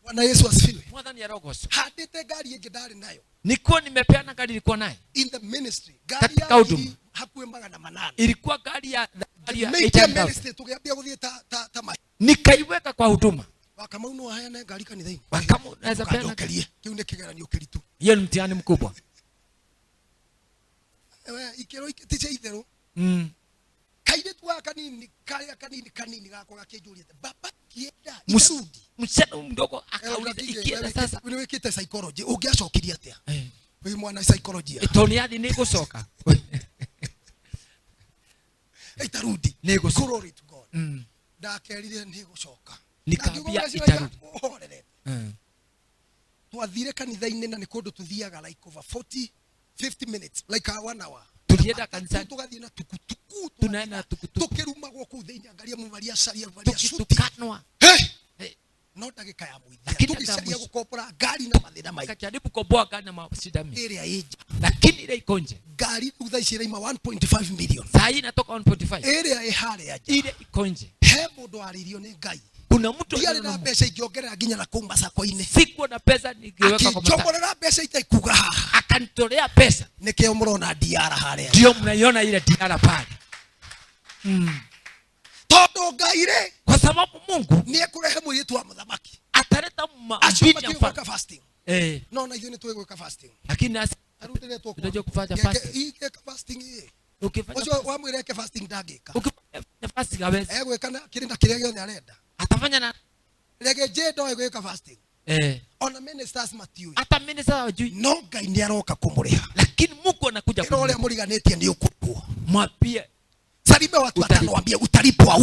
Bwana Yesu asifiwe. Mwathani arogoco. Hadite gari yengi ndari nayo. Nikuwa nimepeana gari ilikuwa nayo. In the ministry. Gari ya hakuwe magana manane. Ilikuwa gari ya 8,000. Nikaiweka kwa huduma. Wakamauno haya na gari kanithaini. Wakamu naweza peana. Kiu ni kigeranio kiritu. Hiyo ni mtihani mkubwa. Ikero ticha ithero. Kaire tu kanini kanini gako gakijuria baba kienda irudi msichana mdogo akauliza ikienda sasa uniwekite psychology ungiacokiria atia wewe mwana psychology itoni yathi ni gucoka itarudi ni gucoka glory to God ndakerire ni gucoka nikambia itarudi twathire kanitha-inĩ na nĩ kũndũ tuthiaga like over 50 minutes like 1 hour tulienda kanisani tugathiĩ na tukutuku tunaenda tukutuku tukirumagwo kuu thĩinĩ angalia mumaria caria varia tukikanwa no ndagĩka ya mũithia tukicaria gũkombora ngari na mathĩna maingĩ akajaribu kukomboa ngari na mashida mingi ĩrĩa ĩnja lakini ile iko nje ngari thutha ici ĩraima 1.5 million saa hii inatoka 1.5 ĩrĩa ĩharĩa nja ile iko nje he mũndũ arĩirio nĩ Ngai kuna mtu ndiarĩ na mbeca ingĩongerera nginya na kũu macako-inĩ sikuwa na pesa nikiweka kwa mtaa akĩnjomorera mbeca itaikuga haha akanitolea pesa nikio mũrona diara harĩa ndio mnaiona ile diara pale tondũ Ngai rĩ kwa sababu Mungu nĩ ekũrehe mũirĩtu wa mũthamaki ataleta mbini ya fasting no na ithuĩ nĩ twĩgwĩka fasting lakini arutire tunajua kufanya fasting ikeka fasting ukifanya ucio wamwĩre eke fasting ndangĩka ukifanya fasting hawezi egwĩka kĩrĩnda kĩrĩa gĩothe arenda atafanya na rege jendo egwĩka fasting ona ministers matiui hata ministers hawajui no Ngai nĩ aroka kumũrĩha lakini Mungu anakuja kumũrĩha mũriganĩtie nĩ ũkũrĩhwo mwambie salime watu watano waambie utalipwa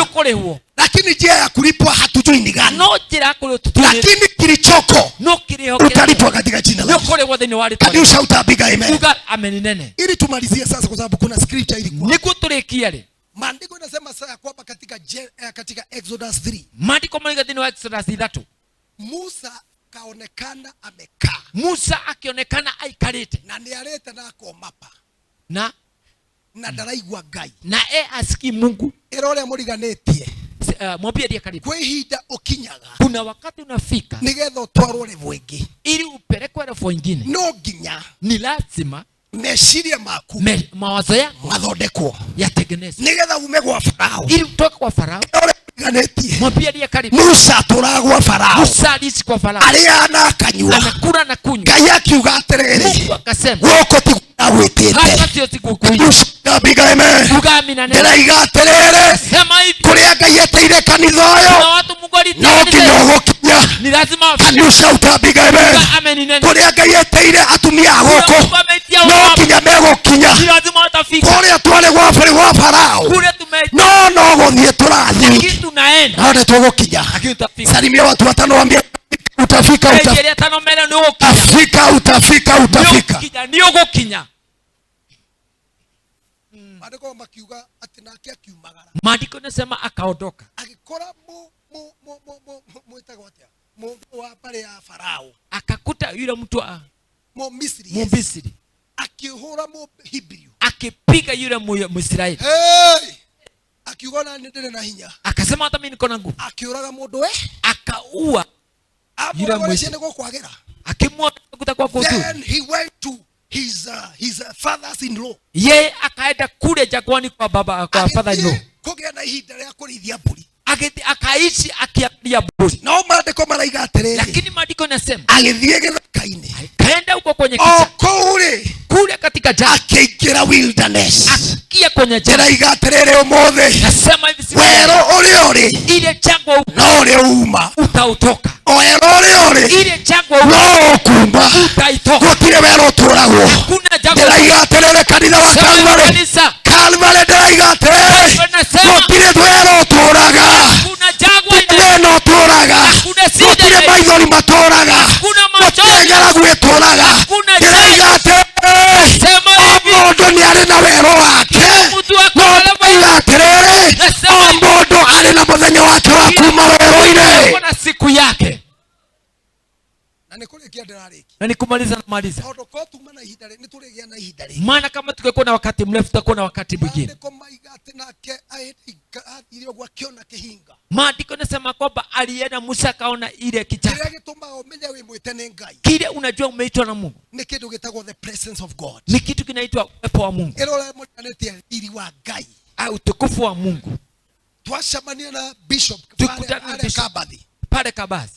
ukulihwo lakini njia ya kulipwa hatujui ni gani no njira kulipwa lakini kilichoko no kiliho utalipwa katika jina la Yesu ukulihwo thini wali kadisha utapiga amen uga amen nene ili tumalizie sasa kwa sababu kuna scripture ilikuwa nikuturikia le maandiko yanasema sasa kwamba katika Exodus 3 maandiko maliga thini wa Exodus 3 Musa kaonekana amekaa Musa akionekana aikarite na niarete na akomapa na ndaraigwa Ngai na aski Mungu irore mũriganĩtie mwambie ndiye karibu kwa ihinda ukinyaga kuna wakati unafika nigetha utwarwo level ingĩ ili upelekwe level nyingine no nginya ni lazima meciria maku mawazo yako mathondekwo yatengenezwe nigetha ume gwa Farao ili utoke kwa Farao mwambie ndiye karibu Musa turagwa Farao Musa alisi kwa Farao aria anakanyua anakula na kunywa Ngai akiuga atiriri Mungu akasema woko tigwĩtĩte hata sio sikukuja biga amen ugamina nene ndiraiga atiriri sema hivi kuria Ngai eteire kanitha ũyũ na watu Mungu no nginya ũgũkinya ni lazima kanisa utabiga amen nene kuria Ngai eteire atumia gũkũ no nginya megũkinya ni lazima watafika kuria twari gwa Farao kule tumeita no gũthiĩ tũrathiĩ lakini tunaenda hadi tũgũkinya lakini tutafika salimia watu watano waambie utafika utafika ni ugukinya maandiko makiuga ati nake akiumagara maandiko nasema akaondoka agikora mwitaga atia mundu wa pale ya Farao akakuta yule mtu wa Misri akihura Hebrew akipiga yule Mwisraeli akiuga na ndene na hinya akasema hata mimi niko na nguvu akiuraga mundu akaua yule Mwisraeli kwa kwagera akimwa kutakuwa kwa uzuri then he went to his father-in-law yeye akaenda kule jangwani kwa baba kwa father-in-law kugea na ihinda rĩa kũrĩithia mbũri akaishi akialia mburi no maandiko maraiga atiriri lakini maandiko yanasema agithie gĩthaka-inĩ akaenda huko kwenye kichaka kule katika jangwa akĩingĩra wilderness akia kwenye jangwa maraiga atiriri ũmũthĩ nasema hivi werũ ũrĩa ũrĩ ile jangwa no ũrĩ uma utautoka werũ ũrĩa ũrĩ ile jangwa no ũkuma utaitoka gũtirĩ werũ ũtũragwo hakuna jangwa ndĩraiga atiriri kanitha wa Kalvarĩ ndĩraiga atiriri gũtirĩ werũ ũtũraga kuna jangwa ĩno ũtũraga gũtirĩ maithori matũraga gũtirĩ ng'aragu ĩtũraga ndĩraiga atiriri mũndũ nĩ arĩ na werũ wake no ndĩraiga atiriri o mũndũ arĩ na mũthenya wake wa kuma werũ-inĩ na siku yake na nĩ kũrĩkia Na nikumaliza na maliza. Maana kama tungekuwa na wakati mrefu tutakuwa na wakati mwingine. Maandiko yanasema kwamba alienda Musa akaona ile kichaka. Kile unajua umeitwa na Mungu. Ni kitu kinaitwa uwepo wa Mungu. Au utukufu wa Mungu. Twashamania na bishop pale Kabazi.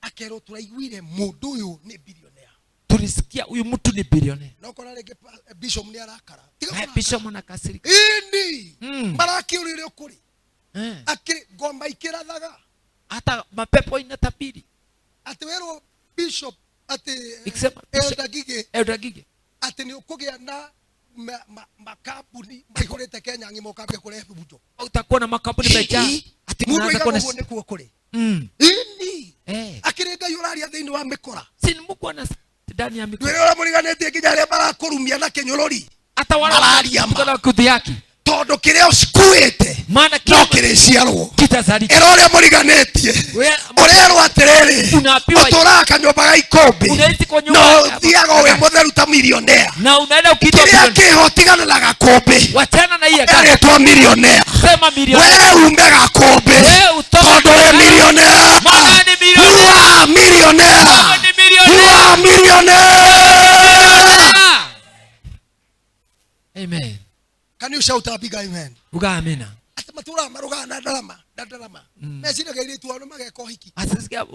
Akero turaiguire mundu uyu ni billionaire. Tulisikia huyu mtu ni billionaire. Na uko rege bishop ni arakara. Bishop anakasirika. Ini. Maraki uri ukuri. Akiri gomba ikirathaga. Hata mapepo inatabiri. Ati wero bishop ati Elder Gige. Ati ni ukugia na makabuni maihorete Kenya ngimokambia kurehe bujo. Utakuwa na makabuni mejaa. Ati unaanza kuona kule. Ini. Akirenga yuraria thini wa mikora. Sini Mungu ana ndani ya mikora. Wewe muriganete kinyare barakurumia na kenyorori. Hata wala mtana kudhiaki. Todo kire osikuete. Maana kire ciarwo. Kitazalika. Erore muriganetie. Orero aterere. Otora kanyomba ga ikombe. Unaiti kwa nyumba. No thiago we mutheru ta millionaire. Na unaenda ukitwa millionaire. Kile kihotigana na gakombe. Wachana na hiyo gari. Twa millionaire. Sema millionaire. Wewe umbe gakombe. Wewe utoka. Todo we millionaire. Maana ni millionaire. You are millionaire. Wewe ni millionaire. You are millionaire. Amen. Can you shout a big amen? Uga amina. Atamatura maruga na dalama. Mesina gairi tu ano mageko hiki. Asisikia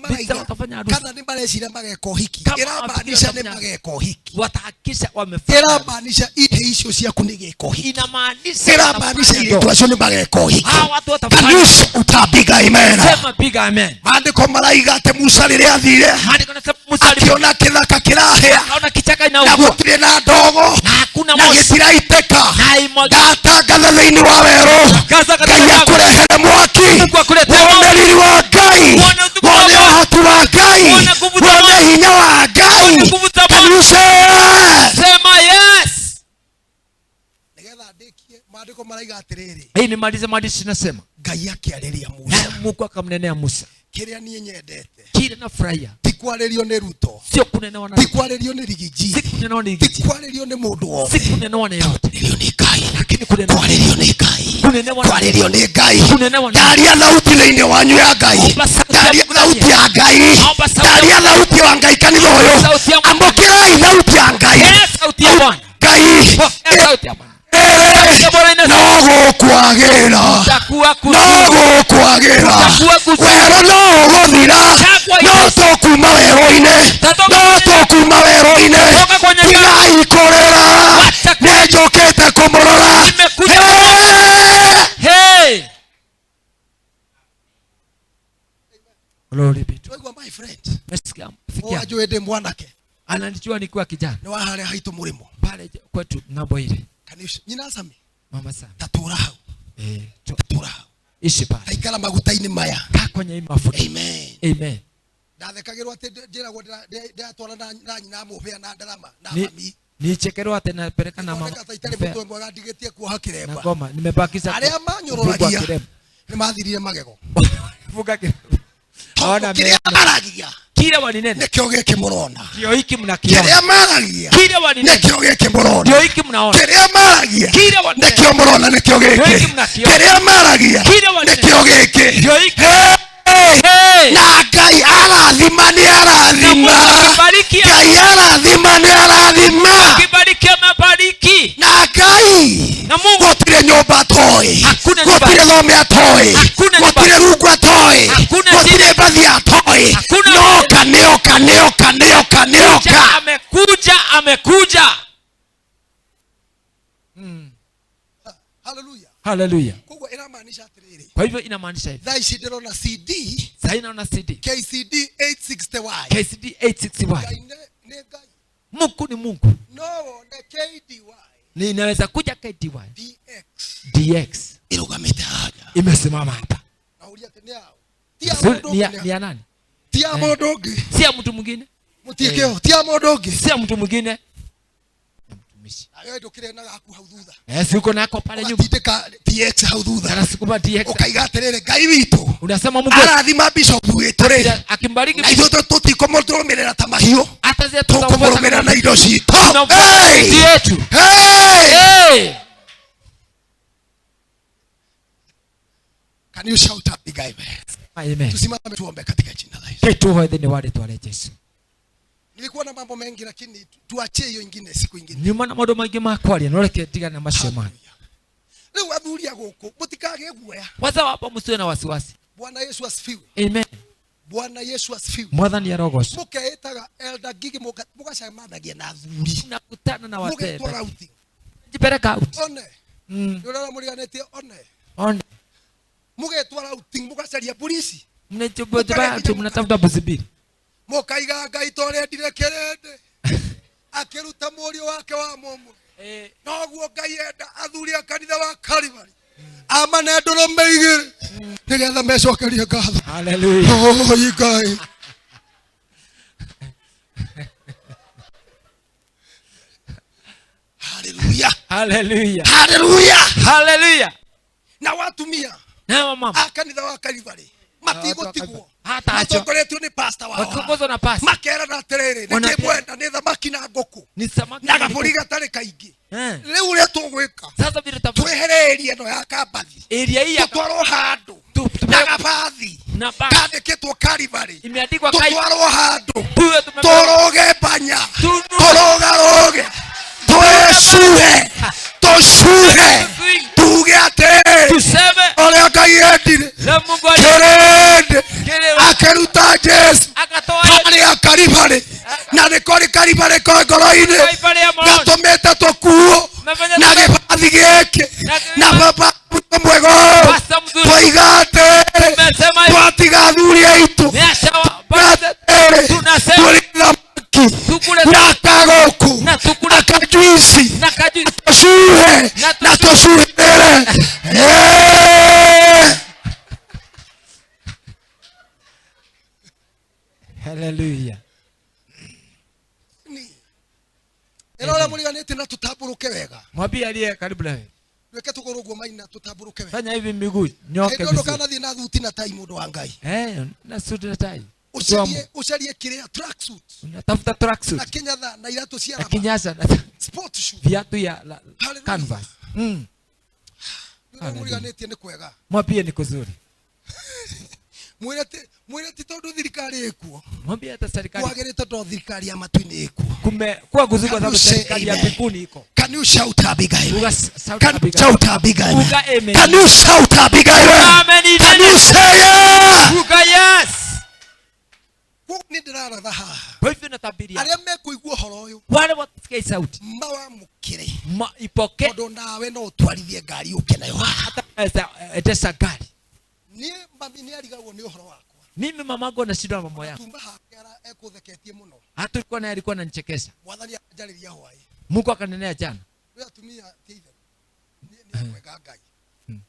bisa watafanya harusi. Kana ni baleshira mageko hiki. Inamaanisha ni mageko hiki. Watahakisha wamefanya. Inamaanisha ile issue sia kunigeko hiki. Inamaanisha inamaanisha ile tu ni mageko hiki. Hao watu watafanya. Utapiga amen. Sema piga amen. Maandiko malaika ate Musa rĩrĩa athire. Maandiko yanasema Musa akiona kĩthaka kĩrahĩa. Akaona kichaka inaugua. Na gũtirĩ na ndogo. Na hakuna moshi. Na gĩtiraitĩka. Na imwaga. Ndatangatha thĩinĩ wa werũ. Ngai akũrehere mwaki. Wone riri wa Ngai. Wone ũhoti wa Ngai. Wone hinya wa Ngai. Can you say yes? Sema yes. Nigetha ndikie maandiko malaika atĩrĩrĩ. Hii ni maliza maandishi nasema. Ngai akĩarĩria Musa. Mungu akamnenea Musa. Kĩrĩa niĩ nyendete. Kile nafurahia. Tikwarĩrio nĩ Ruto. Sio kunenewa na. Tikwarĩrio nĩ Rigiji. Si kunenewa ni Rigiji. Tikwarĩrio nĩ mũndũ wothe. Si kunenewa na yote. Kwarĩrio nĩ Ngai. Lakini kunenewa. Kwarĩrio nĩ Ngai. Kunenewa. Kwarĩrio nĩ Ngai. Kunenewa. Daria thauti thĩinĩ wanyu ya Ngai. Daria thauti ya Ngai. Daria thauti ya Ngai kanitha ũyũ. Amũkĩrai thauti ya Ngai. Sauti ya Bwana. Ngai. Sauti ya Bwana. No gũkwagĩra. No gũkwagĩra. Werũ no ũgũthira. No tũkuma werũ-inĩ. No tũkuma werũ-inĩ. Tigai kũrĩra. Nĩnjũkĩte kũmũrora. Hey. Glory be to God. My friend. Unajua ndĩ mwanake. Ananijua nikiwa kijana. Nĩ wa harĩa haitũ mũrĩmo. Pale kwetu ng'ambo ile. Nyina Sami. Mama Sami. Tatura hau. Tatura hau. Ishi pale. Aikara maguta-inĩ maya. Kaa kwenye hii mafuta. Amen. Amen. Ndathekagĩrwo atĩ njĩragwo ndatwara na nyina mũhĩa na ndarama na mami. Nichekerwa atĩ napeleka na mama. Itarĩ mwega ndigĩtie kuoha kĩremba. Na ngoma nimebakiza. Arĩa manyũrũragia nĩ mathirire magego. Vuga kĩremba. Ona kĩrĩa maragia. Kile waninena. Nĩkĩo gĩkĩ mũrona. Kĩo hiki mnakiona. Kĩrĩa maragia. Kile waninena. Nĩkĩo gĩkĩ mũrona. Kĩo hiki mnaona. Kĩrĩa maragia. Kile waninena. Nĩkĩo mũrona nĩkĩo gĩkĩ. Kĩrĩa maragia. Kile waninena. Nĩkĩo gĩkĩ. Kĩo hiki. Na Ngai arathima nĩ arathima. Ngai arathima nĩ arathima. Kibariki amebariki. Na Ngai. Na Mungu. Gũtirĩ nyũmba atoĩ. Hakuna nyũmba. Gũtirĩ thome atoĩ. Hakuna nyũmba. Gũtirĩ rungu atoĩ. Gũtirĩ mbathi atoĩ. Nĩoka nĩoka nĩoka nĩoka nĩoka. Amekuja. Hallelujah. Hallelujah. Kwa inamaanisha atiriri. Kwa hivyo inamaanisha hivi. Thai shidero na CD. Sasa naona CD. KCD 860Y. KCD 860Y. Mungu ni Mungu. No, the KDY. Ni inaweza kuja KDY. DX. Irugamite haja. Imesimama hapa. Naulia tena hao. Ni ya nani? Tia modogi. Si ya mtu mwingine. Mutikeo, tia modogi. Si ya mtu mwingine. mtumishi. Wewe ndio kile na gaku hau thutha. Siko nako pale nyuma. Tindika DX hau thutha. Kana sikuma DX. Ukaiga terere Ngai witu. Unasema Mungu arathima bishop witu ri. Akimbariki na ithuĩ tũtikomũrũmĩrĩra ta mahiũ. Hata zetu tũkũmũrũmĩrĩra na indo citũ. Hey! Can you shout up big amen? Amen. Tusimame tuombe katika jina la Yesu. Kitu hoye ni wale tu Yesu. Nilikuwa na mambo mengi lakini tuachie hiyo ingine siku ingine. Nyuma na maũndũ maingĩ makwaria no reke tiga na macio mani. Leo athuria gũkũ mutikage guoya. Waza wapo msiwe na wasiwasi. Bwana Yesu asifiwe. Amen. Bwana Yesu asifiwe. Mwathani arogocwo. Mukeetaga Elder Gigi mugacemanagia na athuri. Nakutana na watete. Mugetwara outing. Jipeleka out. One. Ndio muriganetie one. One. Mugetwara outing mugacaria polisi. Mnatafuta buzibiri. Mukaiga Ngai tore ndire kerende. Akiruta mũriũ wake wa mũmwe. Noguo Ngai enda athuri a kanitha wa Calvary. Amane ndũrũme igĩrĩ. Nĩgetha mecokerie ngatho. Hallelujah. Oh Ngai. Hallelujah. Hallelujah. Hallelujah. Hallelujah. Na watumia. Na mama. Kanitha wa Calvary. Matigotigwo. Hata acho. Wakoretwo ni pastor wao. Wakokozwo na pastor. Makera na terere. Nikimwenda ni thamaki na ngũkũ. Ni samaki. Na gaburi gatarĩ kaingĩ. Rĩu ũrĩa tũgwĩka. Sasa vile tabu. Twehererie no ya kambathi. Area hii tutwarwo handũ. Na gabathi. Na bathi. Kandĩkĩtwo Calvary. Imeandikwa tutwarwo handũ. Tũroge banya. Tũrogaroge. Twĩcuhe. Tũcuhe. Tuge atĩ. Tuseme. Ũrĩa Ngai endire. Kĩrĩndĩ. Akĩruta Jesu. Harĩa Calvary. Na nĩkũrĩ Calvary kwa ngoro-inĩ. Gatũmĩte tũkuo. Na gĩbathi gĩkĩ. Na baba mwega ũyũ. Twoiga atĩ. Twatiga athuri aitũ. Tũrĩ thamaki. Na kagũkũ. Na kajuici. Tũcuhe. Na tũcuhĩrĩre. Hallelujah. Ela muriganĩte na tũtambũrũke wega. Mwambie aliye karibu nawe. Weke tũgũrũ guo maina tũtambũrũke wega. Fanya hivi miguu nyoke vizuri. Ndio kana thiĩ na thuti na tai mũndũ wa Ngai. Na suit na tai. Ucarie kĩrĩa track suit. Unatafuta track suit. Na kinyatha na iratu cia raba. Kinyasa na sport shoe. Viatu ya canvas. Muriganĩte nĩ kwega. Mwambie ni kuzuri. Mwirete tondu thirikari ikuo. Mwambie hata serikali. Kwagĩrĩte tondu thirikari ya matu-inĩ ikuo. Kwa kuzuri kwa sababu serikali ya mbinguni iko. Can you shout a big amen? Can you shout a big amen? Amen. Can you shout a big amen? Amen. Can you say yeah? Yes. Ni ndĩraratha haha. Kwa hivyo natabiria. Arĩa mekũigua ũhoro ũyũ. Wale wasikia sauti. Mawamũkĩre. Ipoke. Tondũ nawe no ũtwarithie ngari ũke nayo. Hata etesa gari. Niĩ mami nĩ arigagwo nĩ ũhoro wakwa. Mimi mamangu anashindwa mambo yangu. Tumba hakera ekũtheketie mũno. Hata alikuwa naye alikuwa ananichekesha. Mwathani ajarĩria hwaĩ. Mungu akanenea jana. Wewe atumia teithe. Ni kwega Ngai.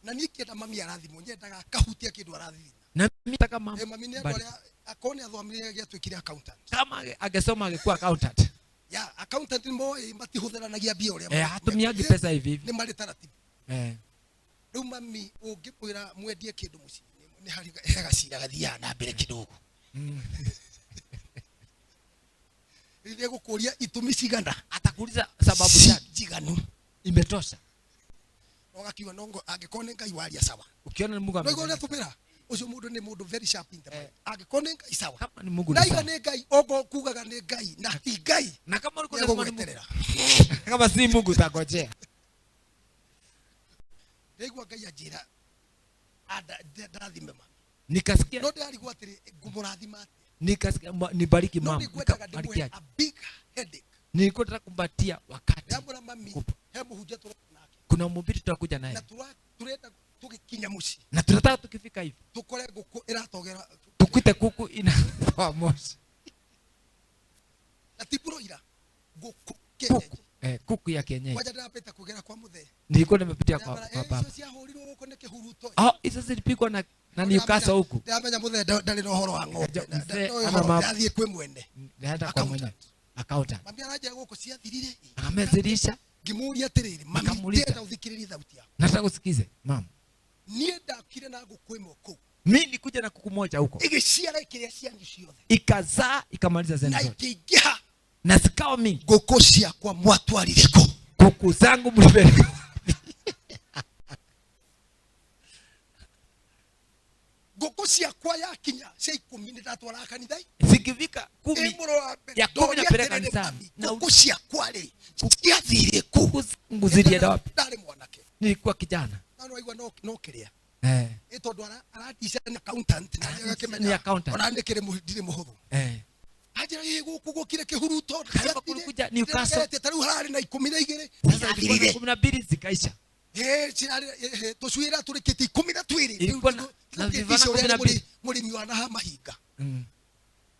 Na niĩ kĩenda mami arathimwo nyendaga kahutia kĩndũ arathimwo. Na mimi nataka mama. Mami nĩ andũ arĩa akone athomire gĩatwĩkire accountant. Kama angesoma angekuwa accountant. Ya accountant moĩ matihũthĩranagia mbia ũrĩa. Hatumiagi pesa hivi hivi. Nĩ marĩ taratibu. Rĩu mami ũngĩkwĩra mwendie kĩndũ mũciĩ nĩ harĩ hegacira gathiaga na mbere kidogo. Ile gũkũria itũmi cigana. Atakuuliza sababu jiganu. Imetosha. Ũgakiuga nongo angĩkorwo nĩ Ngai waria sawa. Ukiona ni Mungu amekuja. Ndio tũmĩra. Ucio mũndũ nĩ mũndũ very sharp in the mind. Angĩkorwo nĩ Ngai sawa. Kama ni Mungu. Na iga nĩ Ngai ogo kugaga nĩ Ngai na ti Ngai. Na kama uko nasema ni Mungu. Kama si Mungu utangojea. Nĩgua Ngai ajira. Ndathime mama. Nikasikia. No ndarigwo atĩrĩ ngũmũrathima atĩa. Nikasikia nibariki mama. Nibariki a big headache. Nilikuwa nataka kumbatia wakati. Yambura mami. Hebu hujja nake. Kuna mhubiri tutakuja naye. Na turenda tukikinya muci. Na tunataka tukifika hivi. Tukore ngũkũ iratogera. Tukwite kuku ina wa moshi. Na tiburoira ngũkũ kienyeji. Kuku ya kienyeji. Waja ndapita kugera kwa muthe. Nilikuwa nimepitia kwa baba. Hizo ciahurirwo gũkũ nĩ kĩhuruto. Hizo zilipigwa na Newcastle huku. Ndamenya muthe ndarĩ na ũhoro wa ng'ombe. Ndathiĩ kwĩ mwene. Naenda kwa mwenye. Accountant. Mami araja gũkũ ciathirire. Amezirisha. Gimuria terere mami tena udhikiririe sauti yako. Nataka usikize mama. Nienda kile na gukwemo ko. Mimi nikuja na kuku moja huko. Igiciara kile cia ndiciothe. Ikazaa ikamaliza zeni zote. Na ikiingia na zikawa mingi. Ngũkũ ciakwa mwatwaririko. Kuku zangu mlipeleka. Ngũkũ ciakwa yakinya cia 10 ndatwara kanitha. Zikifika 10 ya 10 napeleka kanisani. Ngũkũ ciakwa ri ciathire ku. Nguzirie wapi? Ndari mwanake. Nilikuwa kijana. Na waigua no kiria. Itondo aradisha na accountant na akimenya. Ni accountant. Orandikire muhindire muhuthu. Ajira guku gukire kihuruto. Kulikuja Newcastle. Taru harari na 12. Sasa 12 zikaisha. Tucwira turikiti 12. Ilikuwa na vivana 12. Murimi wa naha mahinga.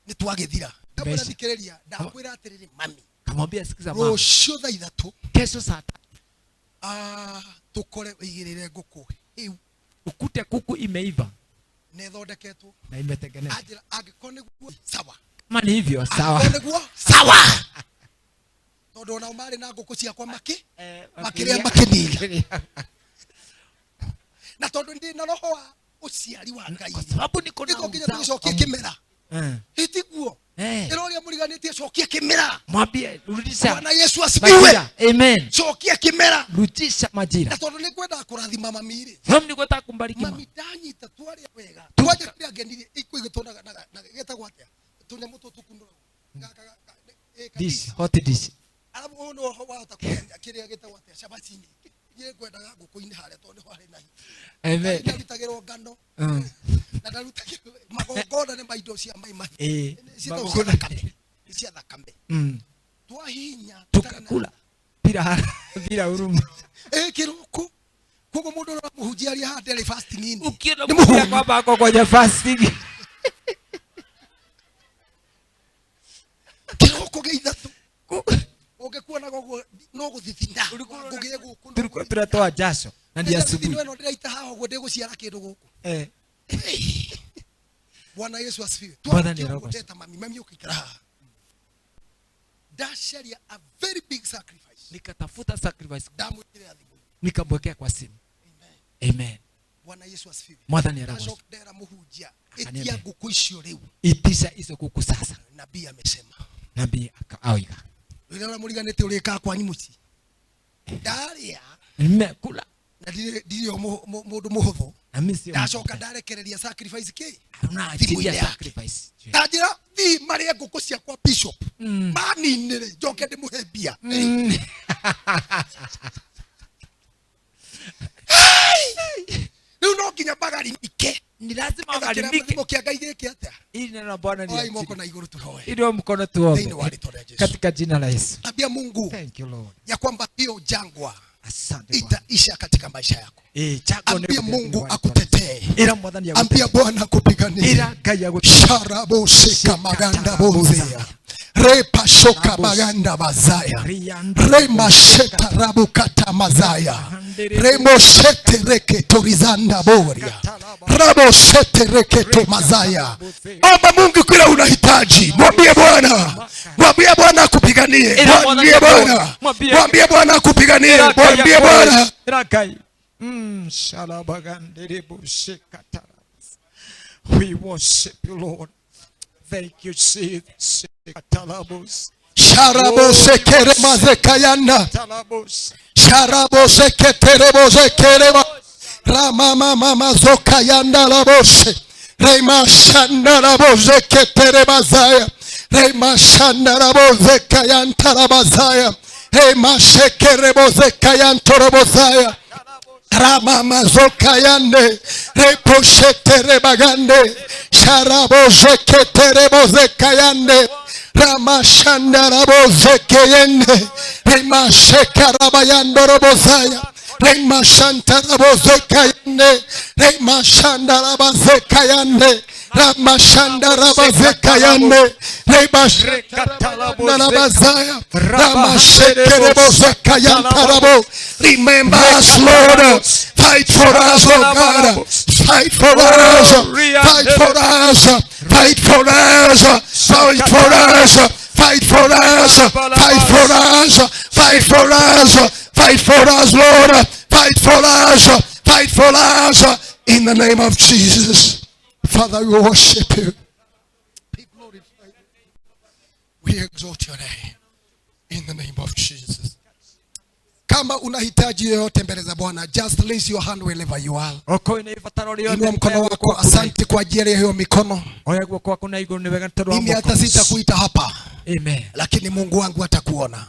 Ni twagithira. Ndabona thikiriria ndakwira atiriri mami. Kamwambia sikiza mama. Rucio thaa 3. Kesho saa 3. Tukore igirire nguku. Ukute kuku imeiva. Nethondeketwo. Na imetengenezwa. Ajira agikone guo sawa. Mani hivyo sawa. Agikone guo sawa. Tondu na umari na nguku ciakwa makiria makinira. Na tondu ndi na roho wa uciari wa Ngai. Kwa sababu niko na tucokie kimera. Itiguo. Iroria muriganitie cokie kimera. Mwambie rudisha. Bwana Yesu asifiwe. Amen. Cokie kimera. Rudisha majira. Na tondu ni kwenda kurathima mamiri. Mimi niko nataka kumbariki mami. Mami danyita twari wega. Twaje kria ngenire ikuigitona na getagwo atia. Tunyamu tutukundura. This hot dish. Alafu ono wahota kiria getagwo atia shabacini. Ye kwenda nguku-ini haria tondu hari nahi. Amen. Ndagitagirwo ngano. Na ndarutagirwo magongona ni maindo cia mai mahi. Magongona cia thakame. Twahinya tukakula bila huruma. Kiroko kuko mundu na muhunjia ali hata ile fasting nini? Ukiona mmoja kwamba ako kwenye fasting. Kiroko geithatu. Ungekuwa na gogo no guthithinda. Ngugie guku. Tulikuwa tunatoa jasho na ndio asubuhi. Ndio ndiraita haho gwe ndiguciara kindu guku. Bwana Yesu asifiwe. Bwana ni roho. Mami ukikira. Dasharia a very big sacrifice. Nikatafuta sacrifice. Damu ile ya dhibu. Nikamwekea kwa simu. Amen. Bwana Yesu asifiwe. Mwathani roho. Ashokdera muhujia. Etia nguku icio riu. Itisha hizo kuku sasa. Nabii amesema. Nabii akaoiga. Wila muriganete urika kwa nyimuci. Daria. Nimekula. Na ndio mundu muhuthu. Na mimi sio. Ndacoka ndarekereria sacrifice ki? Una achilia sacrifice. Tajira thi maria nguku cia kwa bishop. Maninire njoke ndimuhembia. Riu no nginya magarimike. Ni lazima magarimike. Mukianga igiki atia? Ili neno Bwana ni achi. Moko na iguru tuhoe. Ili mkono tuombe. Katika jina la Yesu. Ambia Mungu. Thank you Lord. Ya kwamba hiyo jangwa asante itaisha katika maisha yako. Ambia Mungu akutetee. Ambia Bwana akupiganie. Sharabo shika maganda bozea. Repa shoka maganda bazaya. Rema sheta rabu kata mazaya. Remo shete reke torizanda boria. Rabo shete reke to mazaya. Omba Mungu kila unahitaji. Mwambie Bwana. Mwambie Bwana akupiganie. Mwambie Bwana. Mwambie Bwana akupiganie. Mwambie Bwana. We worship you, Lord. Thank you, Jesus. Sharabo sekere mazekayana. Sharabo seketere bozekereba. Rama mama zokayanda labose. Rema shanda laboze ketere bazaya. Rema shanda laboze kayanta labazaya. Rema shekere boze kayanta labozaya. Rama mazokayande. Repo shetere bagande. Sharabo zeketere boze kayande. Rama shanda laboze kayende. Rema shekarabayando labozaya. Rema shanta laboze kayande. Rema shanda laboze kayande. Rama shanda laboze kayande. Rema shekata labozaya. Rama shekere kayanta labo. Remember us, Lord. Fight for us, oh God. Fight for us. Fight for us. Fight for us. Fight for us. Fight for us. Fight for us. Fight for us. Fight for us, Lord. Fight for us. Fight for us. In the name of Jesus. Father, we worship you. We glorify you. We exalt your name. In the name of Jesus. Kama unahitaji yoyote mbele za Bwana, just raise your hand wherever you are. Inua mkono wako. Asante kwa ajili ya hiyo mikono. Mimi hata sitakuita hapa. Amen. Lakini Mungu wangu atakuona.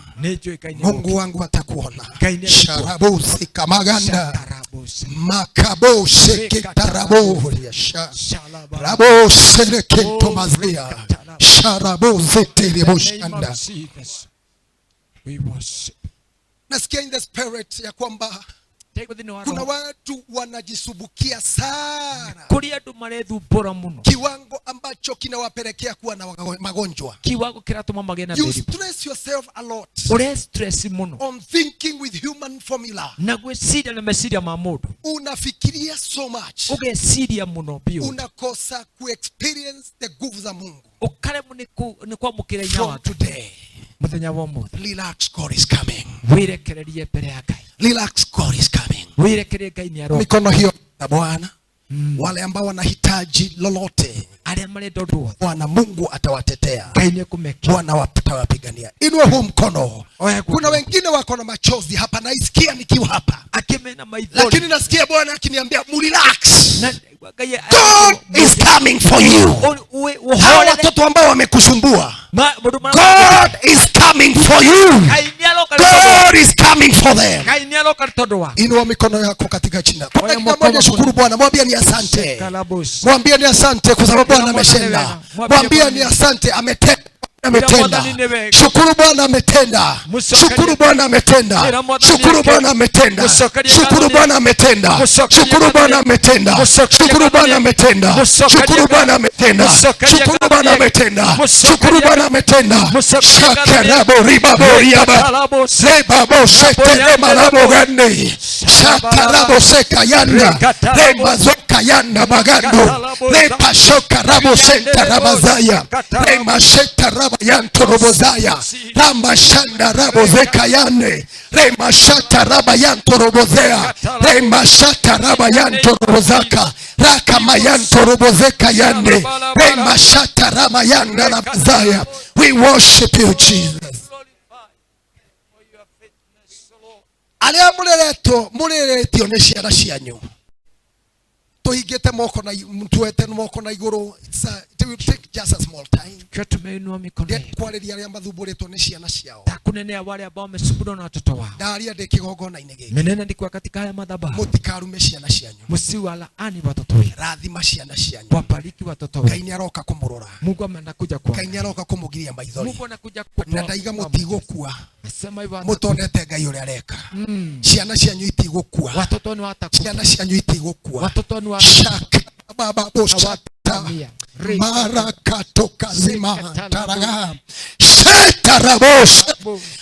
Mungu wangu atakuona. Sharabusi kamaganda. Makabose kitarabo. Rabose kentomazia. Sharabusi tiribushanda. We worship. Nasikia in the spirit ya kwamba kuna watu wanajisubukia sana. Kiwango ambacho kinawapelekea kuwa na magonjwa. You stress yourself a lot on thinking with human formula. Unafikiria so much. Unakosa ku-experience the nguvu za Mungu. From today, relax, God is coming. Relax, God is coming. Mikono hiyo na Bwana. Wale ambao wanahitaji lolote, Bwana Mungu atawatetea. Bwana atawapigania. Inua huu mkono. Kuna wengine wako na machozi hapa, naisikia nikiwa hapa. Lakini nasikia Bwana akiniambia relax. God is coming for you. Hawa watoto ambao wamekusumbua, God is coming for you. God is coming for them. Inua mikono yako katika jina. Kwa dakika moja shukuru Bwana. Mwambie ni asante. Mwambie ni asante kwa sababu Bwana ameshinda. Mwambie ni asante, ametenda. Shukuru Bwana ametenda. Shukuru Bwana ametenda. Shukuru Bwana ametenda. Shukuru Bwana ametenda. Shukuru Bwana ametenda. Shukuru Bwana ametenda. Shukuru Bwana ametenda. Shukuru Bwana ametenda. Shukuru Bwana ametenda. Shakarabo ribaboriaba. Lebabo shete malabo gande. Shakarabo sekayanda. Lemazoka yanda bagando. Lepashoka rabo senta rabazaya. Lemasheta rabo yanto robozaya. Rama shanda rabo zekayane. Remashata raba yanto robozea. Remashata raba yanto robozaka. Raka mayanto robozeka yande. Remashata rama yanda rabazaya. We worship you, Jesus. Alia mulereto onecia cianyu. Tuhigete moko na mtuete moko na iguru. It will take just a small time. Kwaleria aria mathumbũrĩtwo nĩ ciana ciao. Takunenea wale ambao wamesumbuliwa na watoto wao. Ndaria ndĩ kĩgongona-inĩ gĩkĩ. Menena ndikuwa katika haya madhabahu. Mũtikarume ciana cianyu. Msiwalaani watoto wenu. Rathima ciana cianyu. Wabariki watoto wenu. Ngai nĩaroka kũmũrora. Mungu anakuja kwa. Ngai nĩaroka kũmũgiria maithori. Mungu anakuja kwa. Na ndaiga mũtigũkua. Nasema hivyo. Mũtondete Ngai ũrĩa areka. Ciana cianyu itigũkua. Watoto wenu watakufa. Ciana cianyu itigũkua. Watoto wenu watakufa. Baba boshata. Marakato zima taraga. Shetarabos.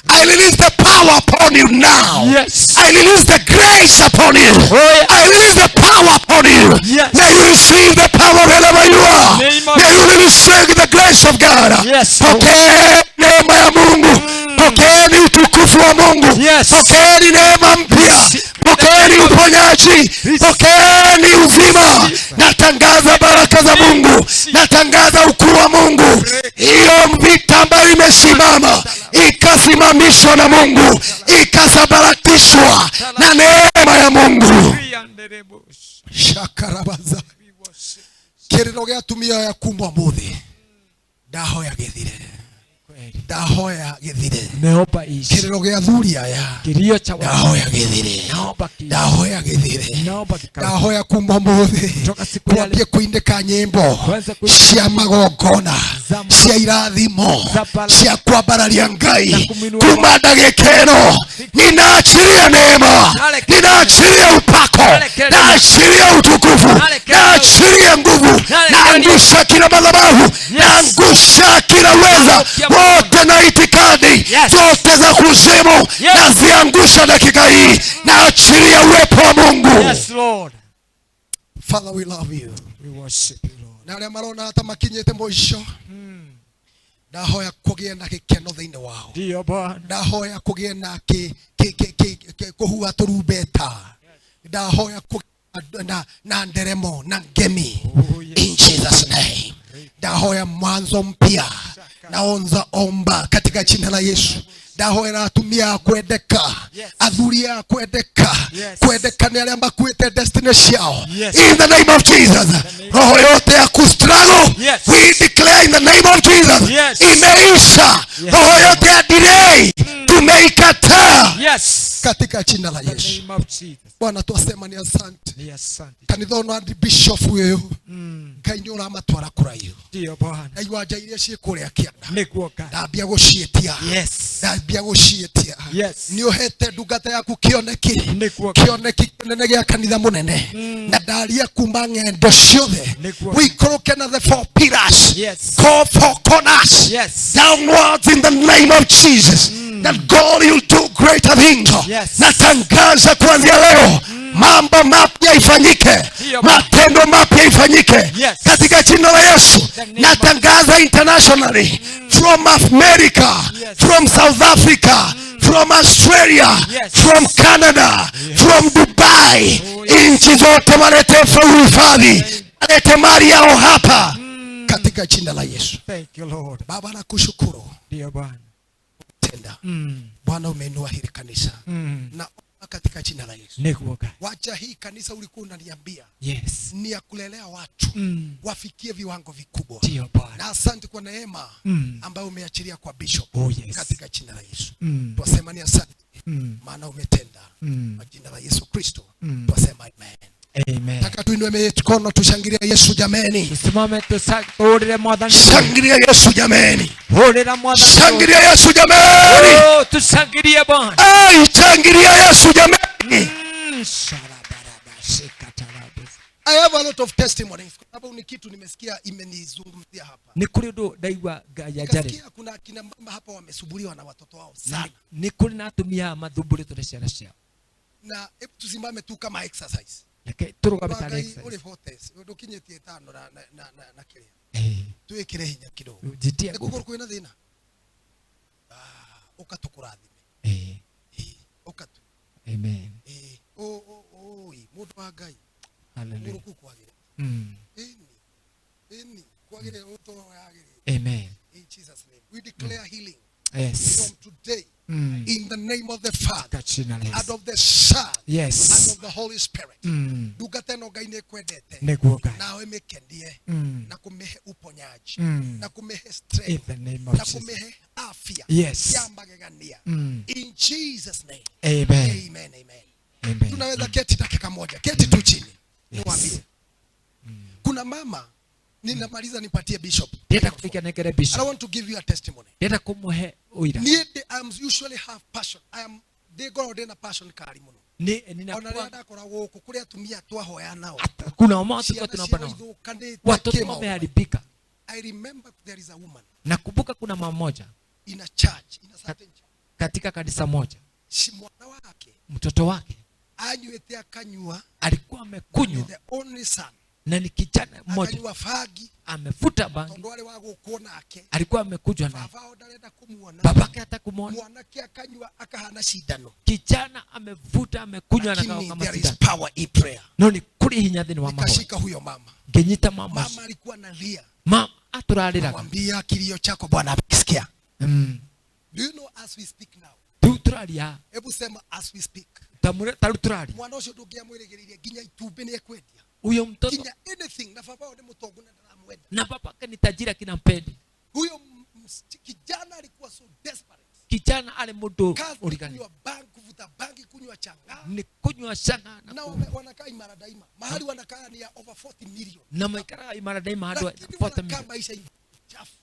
I release the power upon you now. Yes. I release the grace upon you. Oh, yeah. I release the power upon you. Yes. May you receive the power wherever you are. May you receive the grace of God. Yes. Pokea neema ya Mungu. Pokeeni utukufu wa Mungu. Yes. Pokeeni neema mpya. Pokeeni uponyaji. Pokeeni uzima. Natangaza baraka za Mungu. Natangaza ukuu wa Mungu. Hiyo vita ambayo imesimama ikasimamishwa na Mungu, ikasabaratishwa na neema ya Mungu. Shakarabaza. Kiriro gya tumia ya kumwa muthi. Ndahoya githire. Ndahoya githire. Neopa ishi. Kiriro gya thuria ya. Kirio cha wa. Ndahoya githire. Ndahoya githire. Ndahoya kumwa muthi. Kwambie kuindika nyimbo cia magongona, cia irathimo, cia kwambararia Ngai. Kuma ndagĩka ĩno ninaachilia neema, ninaachilia upako, naachilia utukufu, naachilia nguvu, naangusha kila madhabahu, naangusha kila weza wote na itikadi zote za kuzimu, naziangusha dakika hii, naachilia uwepo wa Mungu. Yes, Lord. Father, we love you. We worship you, Lord. Na wale marona hata makinyete mwisho, ndahoya kugie na gikeno thiini wao. Ndio Bwana. Ndahoya kugie na kuhua turumbeta. Ndahoya na nderemo na ngemi. In Jesus name. Ndahoya mwanzo mpya. Naonza omba katika jina la Yesu. Ndahoya atumia kwendeka, athuria kwendeka, kwendeka ni aria makuite destiny ciao. In the name of Jesus. Roho yote ya kustruggle, we declare in the name of Jesus. Imeisha. Roho yote ya delay, tumeikataa. Katika jina la Yesu. Bwana tuasema ni asante. Ni asante. Kanitha no andi bishop uyu. Ngai ni uramatwara kurayo. Ndio Bwana. Ngai wanja iria ciekuria kianda. Nikuoka. Ndambia gucietia. Ndambia gucietia. Ni uhete ndungata yaku kioneki. Kioneki kinene gia kanitha munene. Na ndaria kuma ng'endo ciothe. Wikoroke na the four pillars. Call for corners. Downwards in the name of Jesus. That God will do greater things. Natangaza kuanzia leo mambo mapya ifanyike, matendo mapya ifanyike katika jina la Yesu. Natangaza internationally, from America, from South Africa, from Australia, from Canada, from Dubai, nchi zote walete uhifadhi, walete mali yao hapa katika jina la Yesu. Thank you Lord. Baba nakushukuru. Ndio Bwana. Tenda. Bwana umeinua hili kanisa. Na katika jina la Yesu. Nikuoka. Wacha hii kanisa ulikuwa unaniambia. Ni ya kulelea watu wafikie viwango vikubwa. Ndio Bwana. Na asante kwa neema ambayo umeachilia kwa bishop katika jina la Yesu. Twasema ni asante. Maana umetenda. Kwa jina la Yesu Kristo. Twasema amen. Amen. Taka tuinue mikono tushangilie Yesu jameni. Tusimame tusaorere mwadhani. Shangilia Yesu jameni. Orera mwadhani. Shangilia Yesu jameni. Oh, tushangilie Bwana. Shangilia Yesu jameni. I have a lot of testimonies. Hapo ni kitu nimesikia imenizungumzia hapa. Ni kuri ndo daigwa ya jare. Nasikia kuna kina mama hapa wamesubuliwa na watoto wao sana. Ni kuri na atumia madhumburi tudeshara ciao. Na hebu tusimame tu kama exercise. Leke turuga bitari exercise. Ule fortes. Ndokinyetie 5 na kile. Tuwekire hinya kidogo. Jitia. Ngukuru kwina thina. Ukatukurathime. Ukatu. Amen. Mundu wa Ngai. Hallelujah. Ngukuru kwagire. Eni kwagire utoro yagire. Amen. In Jesus name. We declare healing. From today. In the name of the Father, and of the Son, and of the Holy Spirit. Dugateno gaine kwedete. Na wemekendie. Na kumehe uponyaji. Na kumehe strength. Na kumehe afya. Yambagegania. In Jesus name. Amen. Amen. Amen. Tunaweza keti dakika moja. Keti tu chini. Niwaambie. Kuna mama ninamaliza nipatie bishop. Nenda kufika nekere bishop. I want to give you a testimony. Nenda kumuhe uira. I usually have passion. They go ordain a passion kari muno. Ninakuwa koragwo kukuria tumia twahoya nao. Kuna watu kwa tunaomba nao. Watoto wameharibika. I remember there is a woman. Nakumbuka kuna mama moja in a church, in a certain church. Katika kanisa moja. Si mwana wake. Mtoto wake. Anywete akanywa. Alikuwa amekunywa. The only son. Na ni kijana mmoja. Akanywa fagi. Amefuta bangi. Tondwale wago kuona ake. Alikuwa amekujwa na. Babake hata kumuona. Mwanake akanywa akahana shidano. Kijana amevuta amekunywa na kama there is power in prayer. No ni kuri hinya thini wa mahoro. Nikashika huyo mama. Genyita mama. Mama alikuwa analia. Mama aturarira. Mwambia kilio chako Bwana akisikia. Do you know as we speak now? Tuturalia. Hebu sema as we speak. Taruturalia. Mwana ucio ndungia mwiregereria ginya itumbe ni ekwendia. Huyo mtoto ginya anything na baba ni mutongo na ndaramwenda. Na baba yake ni tajiri kinampendi. Huyo kijana alikuwa so desperate. Kijana ale mundu urigani. Kunywa bangi, kuvuta bangi, kunywa changa. Ni kunywa changa na wanakaa Imara Daima. Mahali wanakaa ni ya over 40 million. Na maikara Imara Daima hadi 40 million.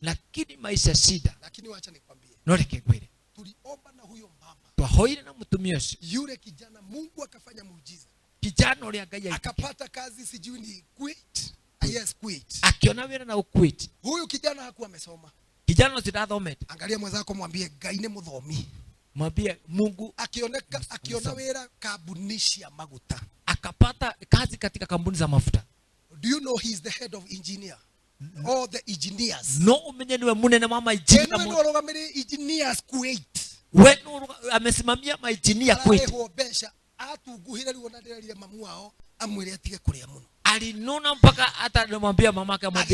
Lakini maisha shida. Lakini wacha nikwambie. Noreke kweli. Tuliomba na huyo mama. Twahoire na mtumia ucio. Yule kijana Mungu akafanya muujiza. Kijana ule Ngai akapata kazi sijui ni quit. Yes, quit. Akiona wira na quit. Huyu kijana hakuwa amesoma. Kijana usitathomete. Angalia mwenzako mwambie Ngai ni muthomi. Mwambie Mungu akiona wira kampuni ya maguta. Akapata kazi katika kampuni za mafuta. Do you know he is the head of engineer? all the engineers. No umenye niwe munene wa maengineer. Wewe ndio urogamiri engineers Kuwait. Wewe amesimamia maengineer Kuwait. Besha atuguhira riwo na ndirarire mamu wao amwire atige kuria muno. Alinona mpaka hata anamwambia mamake